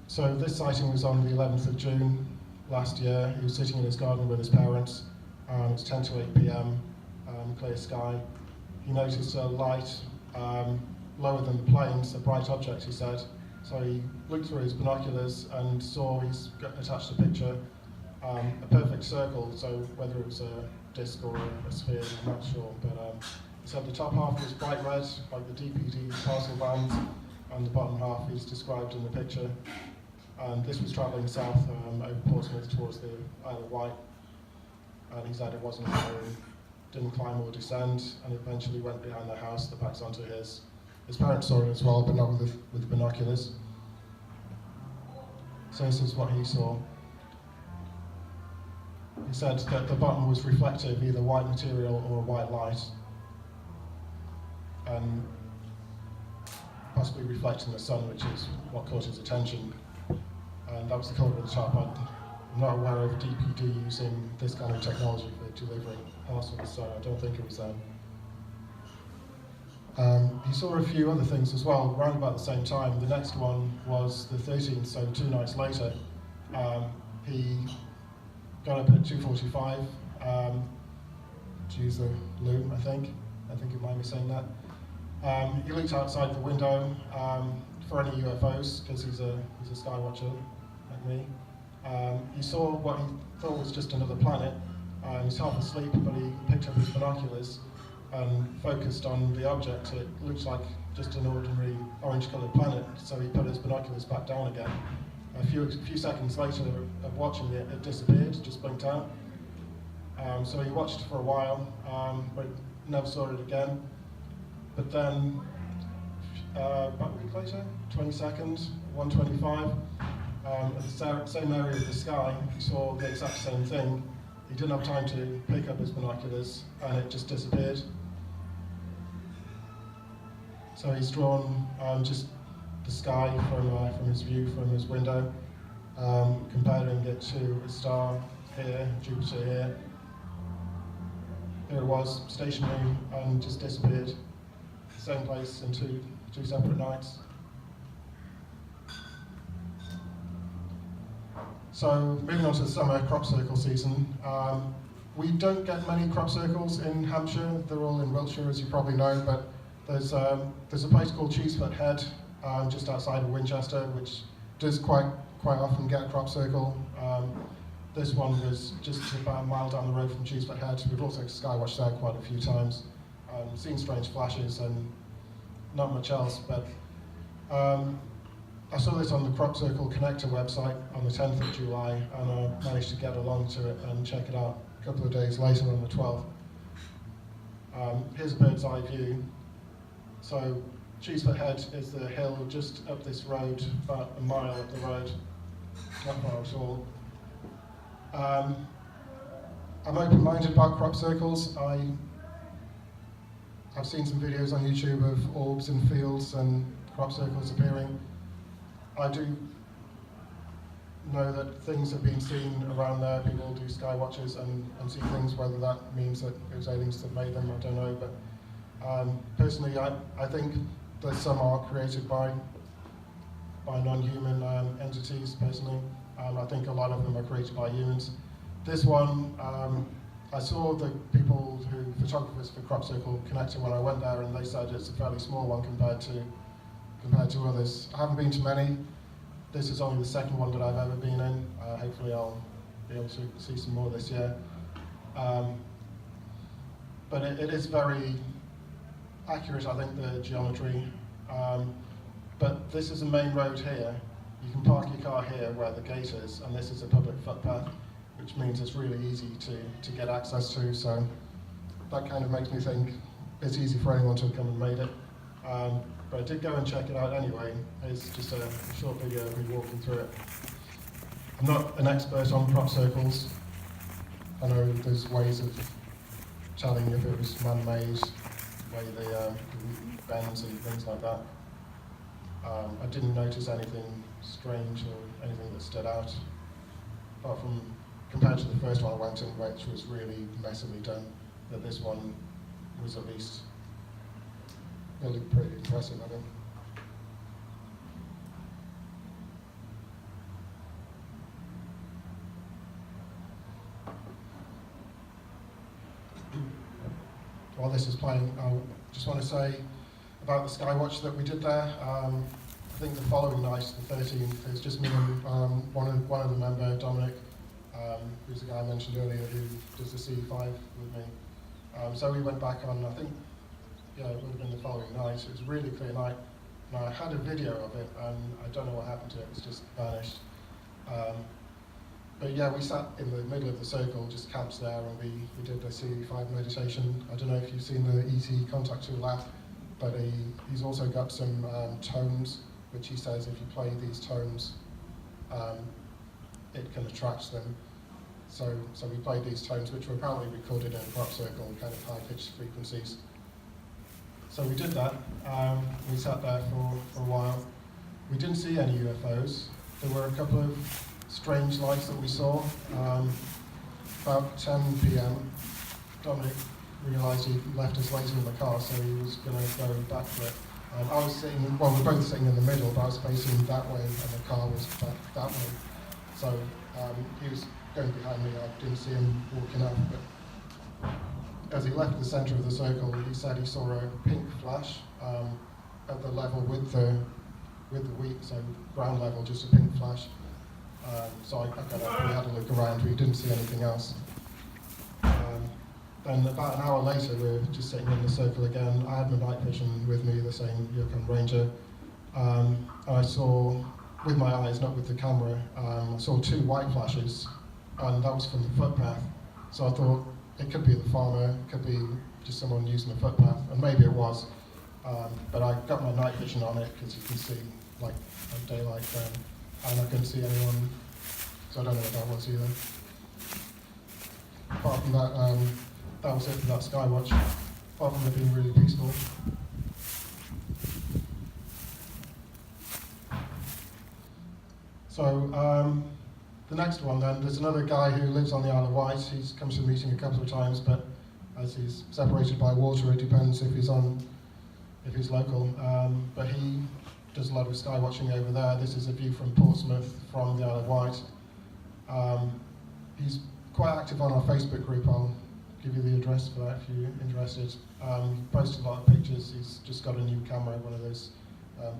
So this sighting was on the 11th of June last year. He was sitting in his garden with his parents. It's 10 to 8 p.m., clear sky. He noticed a light lower than the planes, a bright object, he said. So he looked through his binoculars and saw he's got attached a picture, a perfect circle, so whether it was a disc or a sphere, I'm not sure, but he said the top half was bright red, like the DPD parcel bands, and the bottom half is described in the picture. And this was travelling south over Portsmouth towards the Isle of Wight, and he said it wasn't going, didn't climb or descend, and eventually went behind the house that backs onto his. His parents saw it as well, but not with binoculars. So this is what he saw. He said that the bottom was reflective, either white material or white light, and possibly reflecting the sun, which is what caught his attention. And that was the colour of the top. I'm not aware of DPD using this kind of technology for delivering parcels, so I don't think it was them. He saw a few other things as well, around about the same time. The next one was the 13th, so 2 nights later. He got up at 2:45 to use the loo, I think you might be saying that. He looked outside the window for any UFOs, because he's a sky watcher like me. He saw what he thought was just another planet. He was half asleep, but he picked up his binoculars and focused on the object. It looked like just an ordinary orange-coloured planet, so he put his binoculars back down again. A few seconds later of watching it, it disappeared, just blinked out. So he watched for a while, but never saw it again. But then, about a week later, 22nd, 1:25, at the same area of the sky, he saw the exact same thing. He didn't have time to pick up his binoculars, and it just disappeared. So he's drawn just the sky from his view from his window, comparing it to a star here, Jupiter here. There it was, stationary, and just disappeared. Same place in two separate nights. So moving on to the summer crop circle season, we don't get many crop circles in Hampshire. They're all in Wiltshire, as you probably know, but there's a place called Cheesefoot Head, just outside of Winchester, which does quite often get a crop circle. This one was just about a mile down the road from Cheesefoot Head. We've also skywatched there quite a few times, seen strange flashes and not much else, but I saw this on the Crop Circle Connector website on the 10th of July, and I managed to get along to it and check it out a couple of days later on the 12th. Here's a bird's eye view. So Cheesefoot Head is the hill just up this road, about a mile up the road, not far at all. I'm open-minded about crop circles. I've seen some videos on YouTube of orbs in fields and crop circles appearing. I do know that things have been seen around there. People do sky watches and see things. Whether that means that it was aliens that made them, I don't know. But personally, I think that some are created by non-human entities. Personally, I think a lot of them are created by humans. This one, I saw the photographers for Crop Circle Connector when I went there, and they said it's a fairly small one compared to others. I haven't been to many. This is only the second one that I've ever been in. Hopefully I'll be able to see some more this year. But it is very accurate, I think, the geometry. But this is a main road here. You can park your car here where the gate is, and this is a public footpath, which means it's really easy to get access to. So that kind of makes me think it's easy for anyone to have come and made it. But I did go and check it out anyway. It's just a short video of me walking through it. I'm not an expert on crop circles. I know there's ways of telling if it was man-made, the way the bends and things like that. I didn't notice anything strange or anything that stood out, apart from compared to the first one I went in, which was really messily done, that this one was at least really pretty impressive, I think. While this is playing, I just want to say about the skywatch that we did there. I think the following night, the 13th, it was just me and one of the member, Dominic, who's the guy I mentioned earlier, who does the C5 with me. So we went back on, I think, yeah, it would have been the following night. It was a really clear night. And I had a video of it, and I don't know what happened to it. It's just vanished. But yeah, we sat in the middle of the circle, just camped there, and we did the C5 meditation. I don't know if you've seen the ET Contact Tool app, but he's also got some tones, which he says if you play these tones, it can attract them. So we played these tones, which were apparently recorded in a crop circle, kind of high-pitched frequencies. So we did that. We sat there for a while. We didn't see any UFOs. There were a couple of strange lights that we saw. About 10 p.m., Dominic realised he left us waiting in the car, so he was going to go back for it. I was sitting, well, we're both sitting in the middle, but I was facing that way, and the car was back that way. So he was going behind me. I didn't see him walking up, but as he left the centre of the circle, he said he saw a pink flash at the level with the wheat, so ground level, just a pink flash. So I got up, we had a look around, we didn't see anything else. Then about an hour later, we were just sitting in the circle again. I had my night vision with me, the same Yukon Ranger. And I saw, with my eyes, not with the camera, I saw two white flashes, and that was from the footpath. So I thought, it could be the farmer, it could be just someone using the footpath, and maybe it was. But I got my night vision on it, because you can see, like daylight then, and I couldn't see anyone, so I don't know what that was either. Apart from that, that was it for that skywatch, apart from it being really peaceful. So, the next one then, there's another guy who lives on the Isle of Wight. He's come to the meeting a couple of times, but as he's separated by water, it depends if he's local. But he does a lot of sky watching over there. This is a view from Portsmouth, from the Isle of Wight. He's quite active on our Facebook group. I'll give you the address for that if you're interested. He posted a lot of pictures. He's just got a new camera, one of those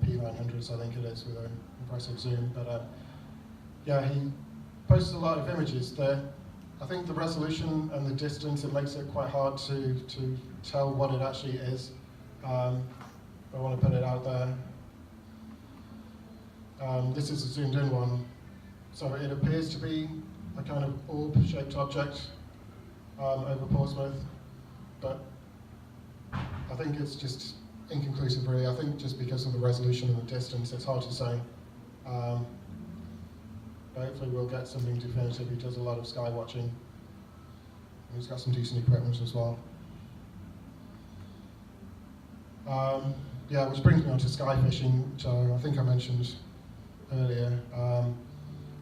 P900s, I think it is, with an impressive zoom. But yeah, he posted a lot of images there. I think the resolution and the distance, it makes it quite hard to tell what it actually is. I want to put it out there. This is a zoomed in one. So it appears to be a kind of orb-shaped object over Portsmouth, but I think it's just inconclusive really. I think just because of the resolution and the distance, it's hard to say. But hopefully we'll get something definitive. He does a lot of sky watching. And he's got some decent equipment as well. Yeah, which brings me on to sky fishing, which I think I mentioned earlier,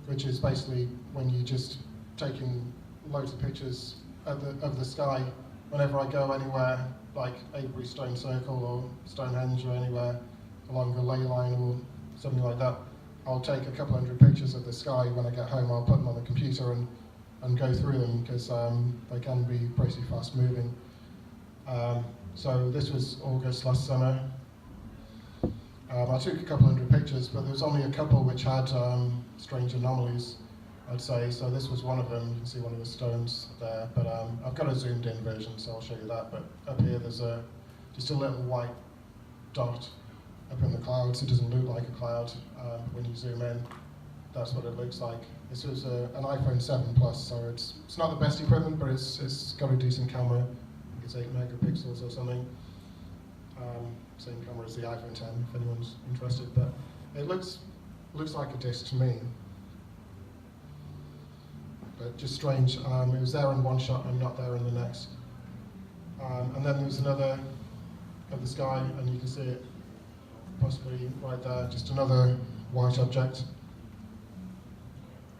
which is basically when you're just taking loads of pictures of the sky. Whenever I go anywhere, like Avebury Stone Circle or Stonehenge or anywhere along the ley line or something like that, I'll take a couple hundred pictures of the sky. When I get home, I'll put them on the computer and go through them because they can be pretty fast moving. So this was August last summer. I took a couple hundred pictures, but there was only a couple which had strange anomalies, I'd say. So this was one of them. You can see one of the stones there, but I've got a zoomed in version, so I'll show you that. But up here, there's just a little white dot up in the clouds. It doesn't look like a cloud when you zoom in. That's what it looks like. This was an iPhone 7 Plus, so it's not the best equipment, but it's got a decent camera. I think it's 8 megapixels or something. Same camera as the iPhone 10, if anyone's interested. But it looks like a disc to me. But just strange. It was there in one shot and not there in the next. And then there was another of the sky, and you can see it possibly right there, just another white object.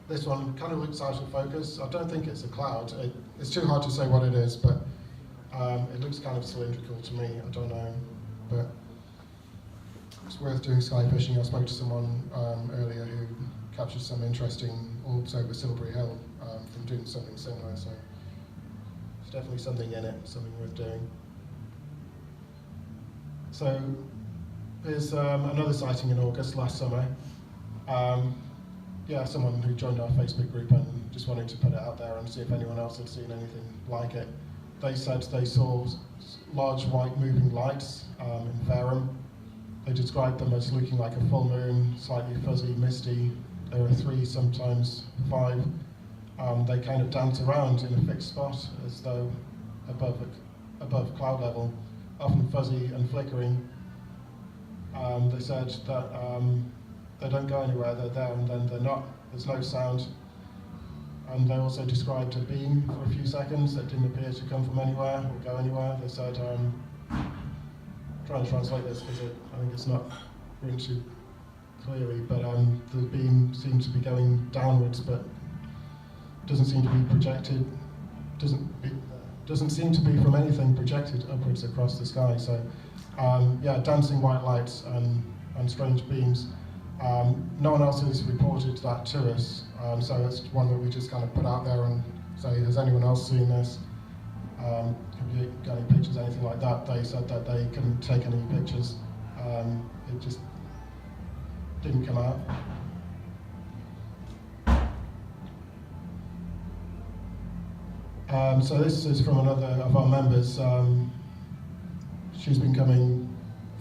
This one kind of looks out of focus. I don't think it's a cloud. It's too hard to say what it is, but it looks kind of cylindrical to me. I don't know, but it's worth doing sky fishing. I spoke to someone earlier who captured some interesting orbs over Silbury Hill from doing something similar, so there's definitely something in it, something worth doing. So there's another sighting in August last summer. Yeah, someone who joined our Facebook group and just wanted to put it out there and see if anyone else had seen anything like it. They said they saw large white moving lights in Fareham. They described them as looking like a full moon, slightly fuzzy, misty. There were 3, sometimes 5. They kind of dance around in a fixed spot as though above cloud level, often fuzzy and flickering. They said that they don't go anywhere, they're there and then they're not. There's no sound. And they also described a beam for a few seconds that didn't appear to come from anywhere or go anywhere. They said, trying to translate this because I think it's not written too clearly, but the beam seemed to be going downwards, but doesn't seem to be projected. Doesn't seem to be from anything projected upwards across the sky. So yeah, dancing white lights and strange beams. No one else has reported that to us, so it's one that we just kind of put out there and say, has anyone else seen this? Have you got any pictures, anything like that? They said that they couldn't take any pictures. It just didn't come out. So this is from another of our members. She's been coming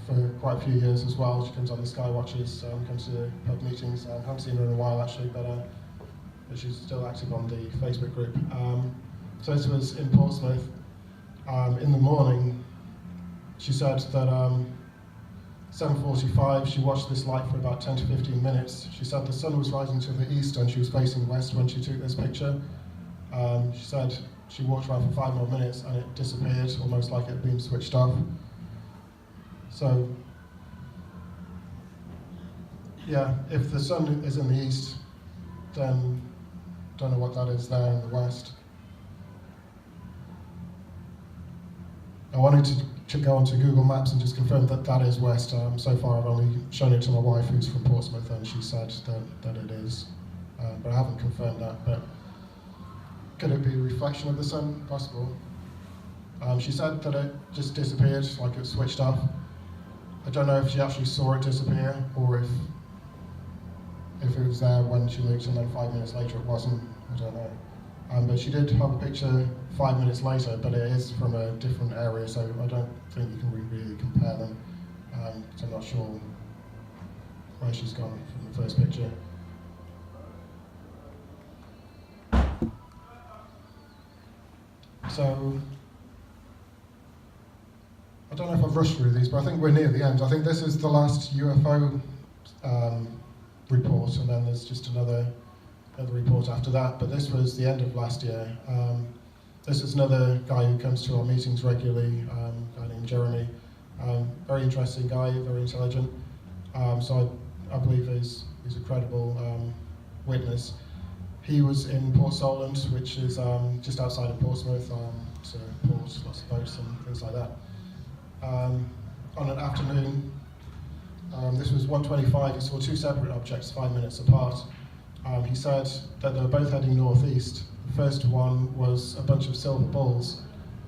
for quite a few years as well. She comes on the Sky Watches, comes to the pub meetings. I haven't seen her in a while actually, but she's still active on the Facebook group. So this was in Portsmouth. In the morning, she said that 7:45, she watched this light for about 10 to 15 minutes. She said the sun was rising to the east and she was facing west when she took this picture. She said she walked around for 5 more minutes and it disappeared, almost like it had been switched off. So, yeah, if the sun is in the east, then don't know what that is there in the west. I wanted to go onto Google Maps and just confirm that that is west. So far I've only shown it to my wife who's from Portsmouth and she said that it is. but I haven't confirmed that. But could it be a reflection of the sun? Possible. She said that it just disappeared, like it was switched off. I don't know if she actually saw it disappear, or if it was there when she looked and then 5 minutes later it wasn't. I don't know. But she did have a picture 5 minutes later, but it is from a different area, so I don't think you can really compare them. So I'm not sure where she's gone from the first picture. So, I don't know if I've rushed through these, but I think we're near the end. I think this is the last UFO report, and then there's just another report after that, but this was the end of last year. This is another guy who comes to our meetings regularly, a guy named Jeremy. Very interesting guy, very intelligent. So I believe he's a credible witness. He was in Port Solent, which is just outside of Portsmouth. It's a port, lots of boats and things like that. On an afternoon, this was 1:25, he saw two separate objects 5 minutes apart. He said that they were both heading northeast. The first one was a bunch of silver balls.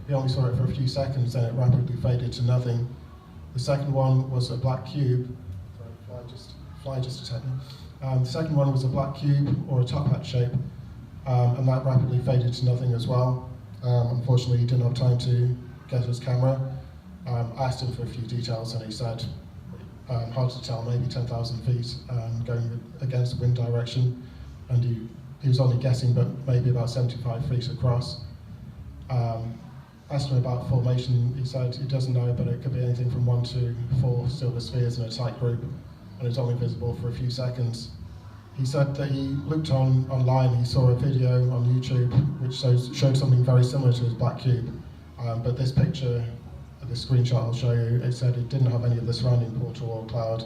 He only saw it for a few seconds, then it rapidly faded to nothing. The second one was a black cube. Sorry, fly just a second. The second one was a black cube or a top hat shape, and that rapidly faded to nothing as well. Unfortunately, he didn't have time to get his camera. I asked him for a few details, and he said, hard to tell, maybe 10,000 feet, going against wind direction, and he was only guessing, but maybe about 75 feet across. Asked him about formation. He said he doesn't know, but it could be anything from 1 to 4 silver spheres in a tight group, and it's only visible for a few seconds. He said that he looked online, he saw a video on YouTube which showed something very similar to his black cube, but this picture, this screenshot I'll show you, it said it didn't have any of the surrounding portal or cloud,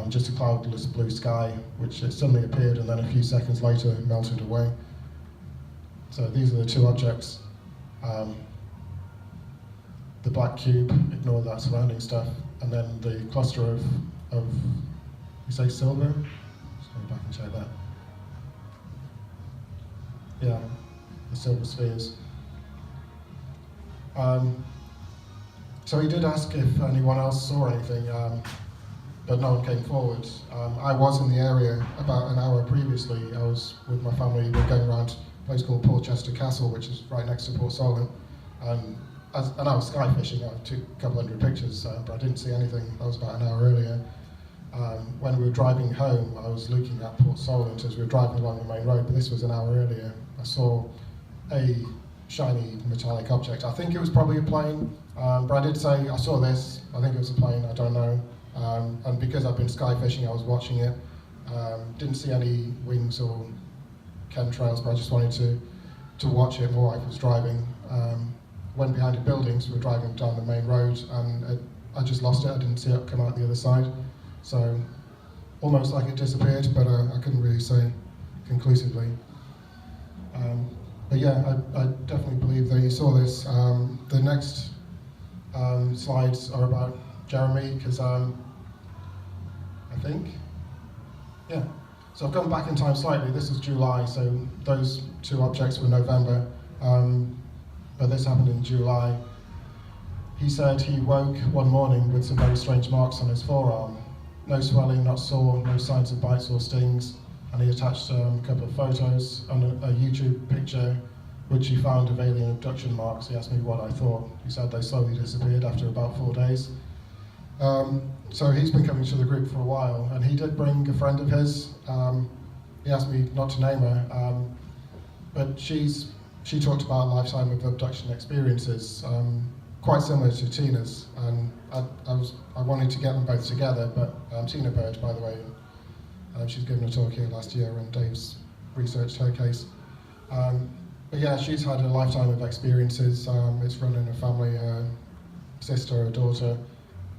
just a cloudless blue sky, which it suddenly appeared and then a few seconds later melted away. So these are the two objects. The black cube, ignore that surrounding stuff, and then the cluster of you say silver? Just go back and check that. Yeah, the silver spheres. So he did ask if anyone else saw anything, but no one came forward. I was in the area about an hour previously. I was with my family. We were going around a place called Portchester Castle, which is right next to Port Solent. And I was sky fishing. I took a couple hundred pictures, but I didn't see anything. That was about an hour earlier. When we were driving home, I was looking at Port Solent as we were driving along the main road, but this was an hour earlier. I saw a shiny metallic object. I think it was probably a plane, but I did say, I saw this, I think it was a plane, I don't know. And because I've been sky fishing, I was watching it. Didn't see any wings or chemtrails, but I just wanted to watch it. My wife was driving. Went behind a building, so we were driving down the main road, and I just lost it. I didn't see it come out the other side. So almost like it disappeared, but I couldn't really say conclusively. But yeah, I definitely believe that you saw this. The next slides are about Jeremy, because I think, yeah. So I've gone back in time slightly. This is July, so those two objects were November, but this happened in July. He said he woke one morning with some very strange marks on his forearm. No swelling, not sore, no signs of bites or stings. And he attached a couple of photos and a YouTube picture which he found of alien abduction marks. He asked me what I thought. He said they slowly disappeared after about 4 days. So he's been coming to the group for a while, and he did bring a friend of his. He asked me not to name her, but she talked about a lifetime of abduction experiences, quite similar to Tina's, and I wanted to get them both together, but Tina Bird, by the way, she's given a talk here last year, and Dave's researched her case. But yeah, she's had a lifetime of experiences. It's run in a family, her sister, her daughter,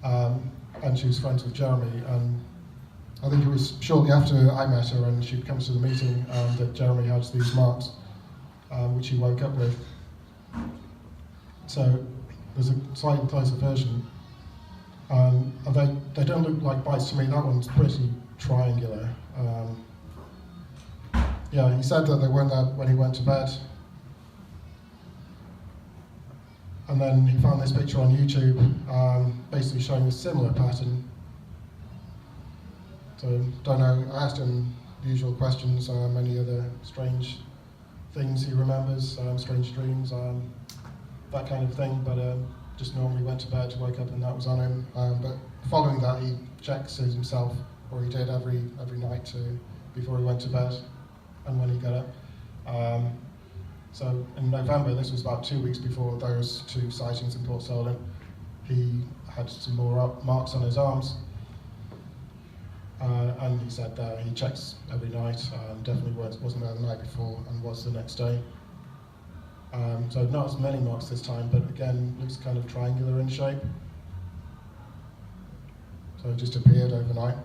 and she was friends with Jeremy. And I think it was shortly after I met her and she comes to the meeting that Jeremy had these marks, which he woke up with. So there's a slightly closer version. And they don't look like bites to me. That one's pretty triangular. yeah, he said that they weren't there when he went to bed. And then he found this picture on YouTube, basically showing a similar pattern. So, don't know, I asked him the usual questions, any other strange things he remembers, strange dreams, that kind of thing, but just normally went to bed, woke up and that was on him. But following that, he checks it himself, or he did every night before he went to bed and when he got up. So in November, this was about 2 weeks before those two sightings in Port Solent, he had some more marks on his arms. And he said he checks every night, definitely wasn't there the night before and was the next day. So not as many marks this time, but again, looks kind of triangular in shape. So it just appeared overnight.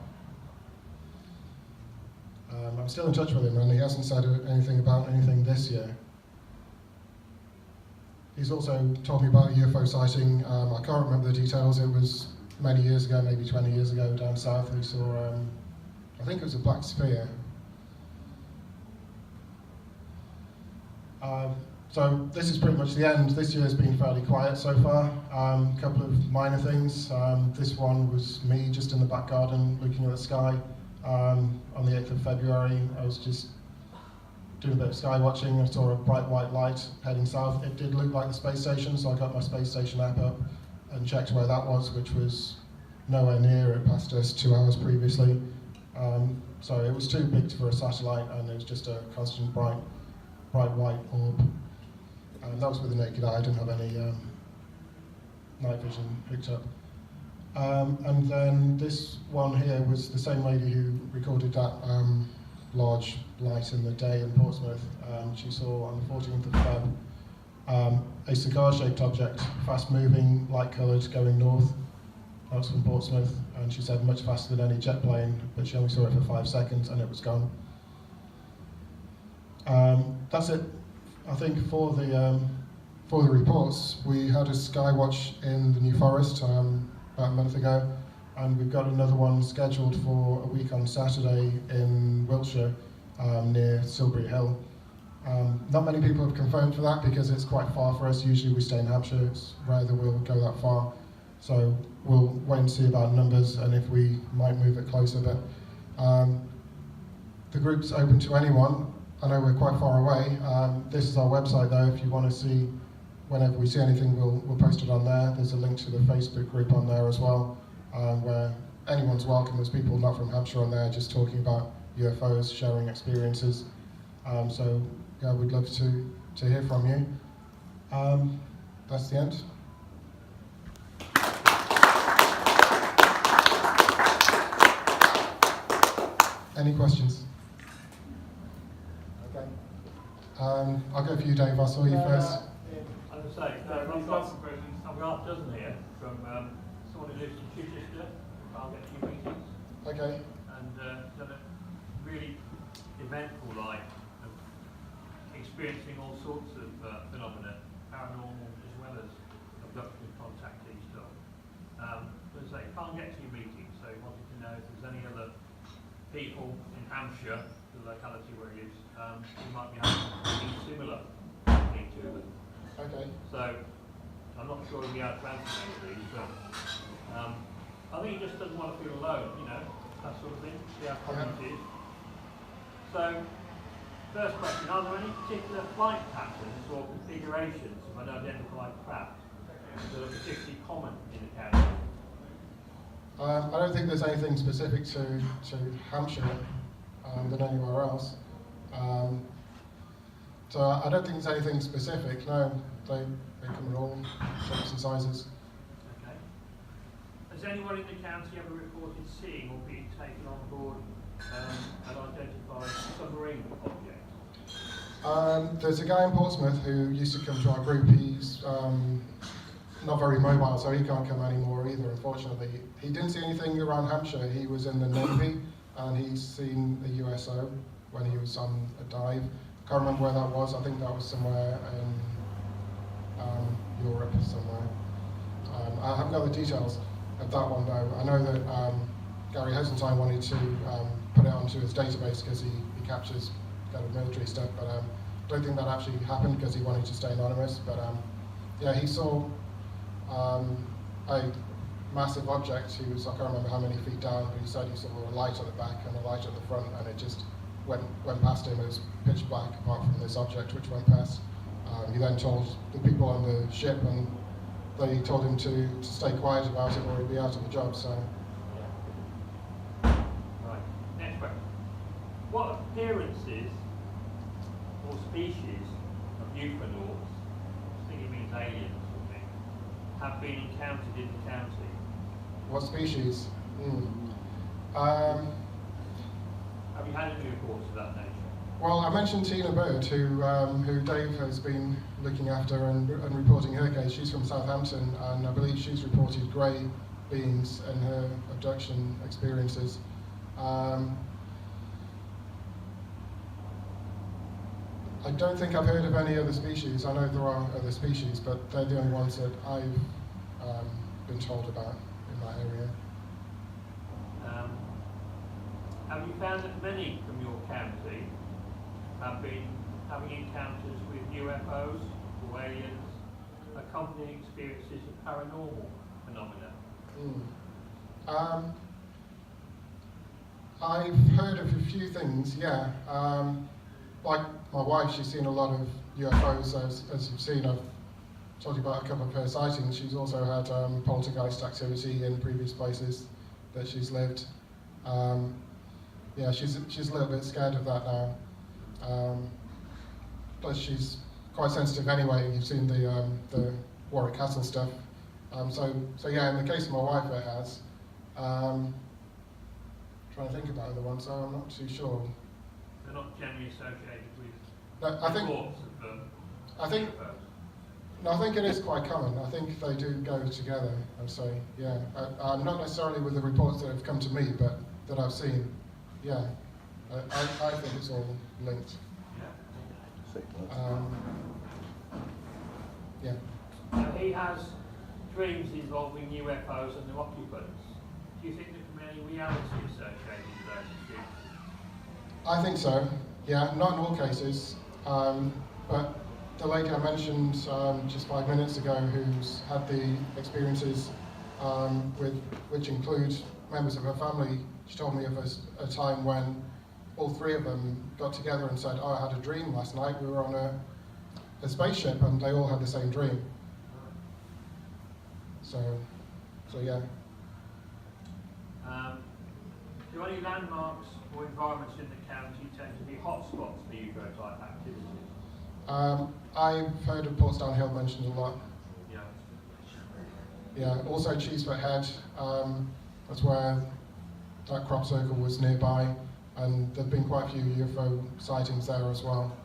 I'm still in touch with him and he hasn't said anything about anything this year. He's also told me about a UFO sighting. I can't remember the details. It was many years ago, maybe 20 years ago, down south. We saw, I think it was a black sphere. So this is pretty much the end. This year's been fairly quiet so far. A couple of minor things. This one was me just in the back garden looking at the sky. On the 8th of February, I was just doing a bit of sky watching. I saw a bright white light heading south. It did look like the space station, so I got my space station app up and checked where that was, which was nowhere near. It passed us 2 hours previously. So it was too big for a satellite, and it was just a constant bright white orb. That was with the naked eye. I didn't have any night vision picked up. And then this one here was the same lady who recorded that large light in the day in Portsmouth. She saw on the 14th of Feb a cigar-shaped object, fast-moving, light-coloured, going north. That was from Portsmouth, and she said much faster than any jet plane, but she only saw it for 5 seconds and it was gone. That's it, I think, for the reports. We had a sky watch in the New Forest about a month ago, and we've got another one scheduled for a week on Saturday in Wiltshire, near Silbury Hill. Not many people have confirmed for that because it's quite far for us. Usually we stay in Hampshire, it's rare that we'll go that far. So we'll wait and see about numbers and if we might move it closer. But the group's open to anyone. I know we're quite far away. This is our website though. If you want to see, whenever we see anything, we'll post it on there. There's a link to the Facebook group on there as well, where anyone's welcome. There's people not from Hampshire on there just talking about UFOs, sharing experiences. So yeah, we'd love to hear from you. That's the end. Any questions? Okay. I'll go for you, Dave. I saw you first. As I say, I've got some questions. I've got a dozen here from someone who lives in Chichester. I'll get to meetings. Okay. And done a really eventful life of experiencing all sorts of phenomena, paranormal as well as abduction and contactee stuff. As I say, can't get to your meeting, so I wanted to know if there's any other people in Hampshire, the locality where he lives, who might be having something similar happening to them. Okay. So, I'm not sure he'll be able to answer any of these, but I think he just doesn't want to feel alone, you know, that sort of thing, see how common it is. So, first question, are there any particular flight patterns or configurations of unidentified craft that are particularly common in the county? I don't think there's anything specific to Hampshire than anywhere else. So I don't think there's anything specific, no. They come in all shapes and sizes. Okay. Has anyone in the county ever reported seeing or being taken on board an identified submarine object? There's a guy in Portsmouth who used to come to our group. He's not very mobile, so he can't come anymore either, unfortunately. He didn't see anything around Hampshire. He was in the Navy, and he's seen a USO when he was on a dive. Can't remember where that was. I think that was somewhere in Europe somewhere. I haven't got the details of that one though. I know that Gary Hesentine wanted to put it onto his database because he captures kind of military stuff, but don't think that actually happened because he wanted to stay anonymous. But yeah, he saw a massive object. He was, I can't remember how many feet down, but he said he saw a light at the back and a light at the front, and it just went past him. It was pitch black apart from this object which went past. He then told the people on the ship, and they told him to stay quiet about it or he'd be out of the job. So. Right. Next question. What appearances or species of ufonauts, I think it means aliens or something, have been encountered in the county? What species? Have you had any reports of that nature? Well, I mentioned Tina Bird, who Dave has been looking after and reporting her case. She's from Southampton, and I believe she's reported grey beings in her abduction experiences. I don't think I've heard of any other species. I know there are other species, but they're the only ones that I've been told about in that area. Have you found that many from your county have been having encounters with UFOs or aliens, accompanying experiences of paranormal phenomena? I've heard of a few things, yeah. Like my wife, she's seen a lot of UFOs, as you've seen. I've told you about a couple of her sightings. She's also had poltergeist activity in previous places that she's lived. Yeah, she's a little bit scared of that now. Plus she's quite sensitive anyway. You've seen the Warwick Castle stuff. So yeah, in the case of my wife it has. Trying to think about other ones, so I'm not too sure. They're not generally associated with No, I think it is quite common. I think they do go together. I'd say, yeah. Not necessarily with the reports that have come to me, but that I've seen. Yeah, I think it's all linked. Yeah. Now he has dreams involving UFOs and their occupants. Do you think there can be any reality associated with those experiences? I think so. Yeah, not in all cases, but the lady I mentioned just 5 minutes ago, who's had the experiences which include members of her family, she told me of a time when all three of them got together and said, "Oh, I had a dream last night. We were on a spaceship," and they all had the same dream. So yeah. Do any landmarks or environments in the county tend to be hotspots for UFO type activities? I've heard of Portsdown Hill mentioned a lot. Yeah. Yeah, also Cheesefoot Head, that's where that crop circle was nearby, and there have been quite a few UFO sightings there as well.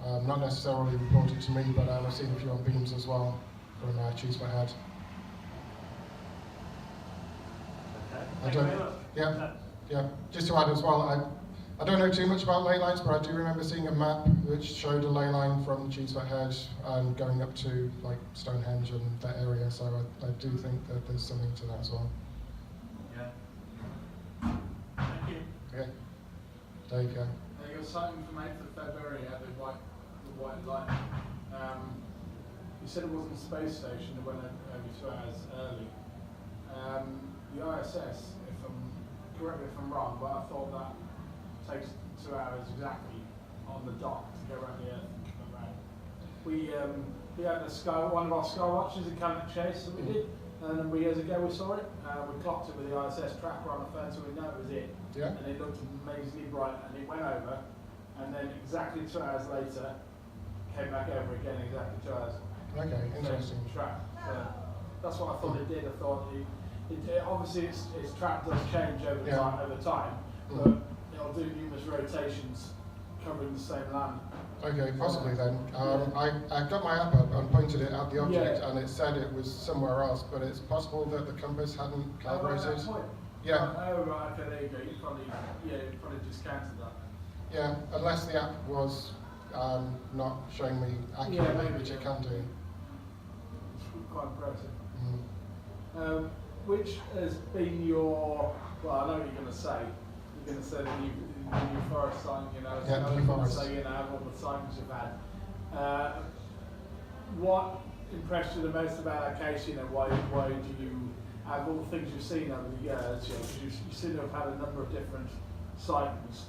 Not necessarily reported to me, but I've seen a few on beams as well from Cheesefoot Head. Okay. I don't, yeah. Just to add as well, I don't know too much about ley lines, but I do remember seeing a map which showed a ley line from Cheesefoot Head and going up to like Stonehenge and that area. So I do think that there's something to that as well. Yeah. Thank you. Okay. Dave, yeah. You got something from 8th of February at the white line. You said it wasn't a space station, it went over 2 hours early. The ISS, correct me if I'm wrong, but I thought that takes 2 hours exactly on the dot to go around the Earth and come around. We had one of our sky watches in Cannock Chase that we did, and years ago we saw it. We clocked it with the ISS tracker on the phone, so we know it was it. Yeah. And it looked amazingly bright, and it went over, and then exactly 2 hours later, came back over again exactly 2 hours. Okay, interesting. Track. So that's what I thought it did. I thought obviously its track does change over time, but it'll do numerous rotations covering the same land. Okay, possibly then. I got my app up and pointed it at the object, and it said it was somewhere else, but it's possible that the compass hadn't calibrated. Yeah. Oh right, okay, there you go. You probably discounted that. Yeah, unless the app was not showing me accurately, which it can do. It's quite impressive. Mm. Which has been your, well, I know what you're going to say, you're going to say the New Forest sign, you know, Yeah, so New Forest. say, you know, all the signs you've had. What impressed you the most about that case, you know, why do you, out of all the things you've seen over the years, you know, 'cause you seem to have had a number of different sightings,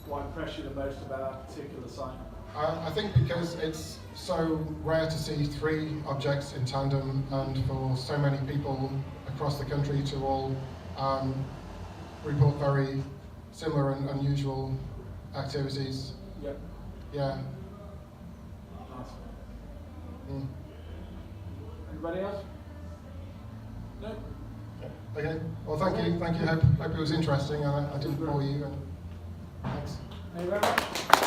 what impressed you the most about that particular sighting? I think because it's so rare to see 3 objects in tandem, and for so many people across the country to all report very similar and unusual activities. Yep. Yeah. Nice. Mm. Anybody else? No? Okay. Well, thank you. Hope it was interesting, and I didn't bore you. And thanks. Thank you very much.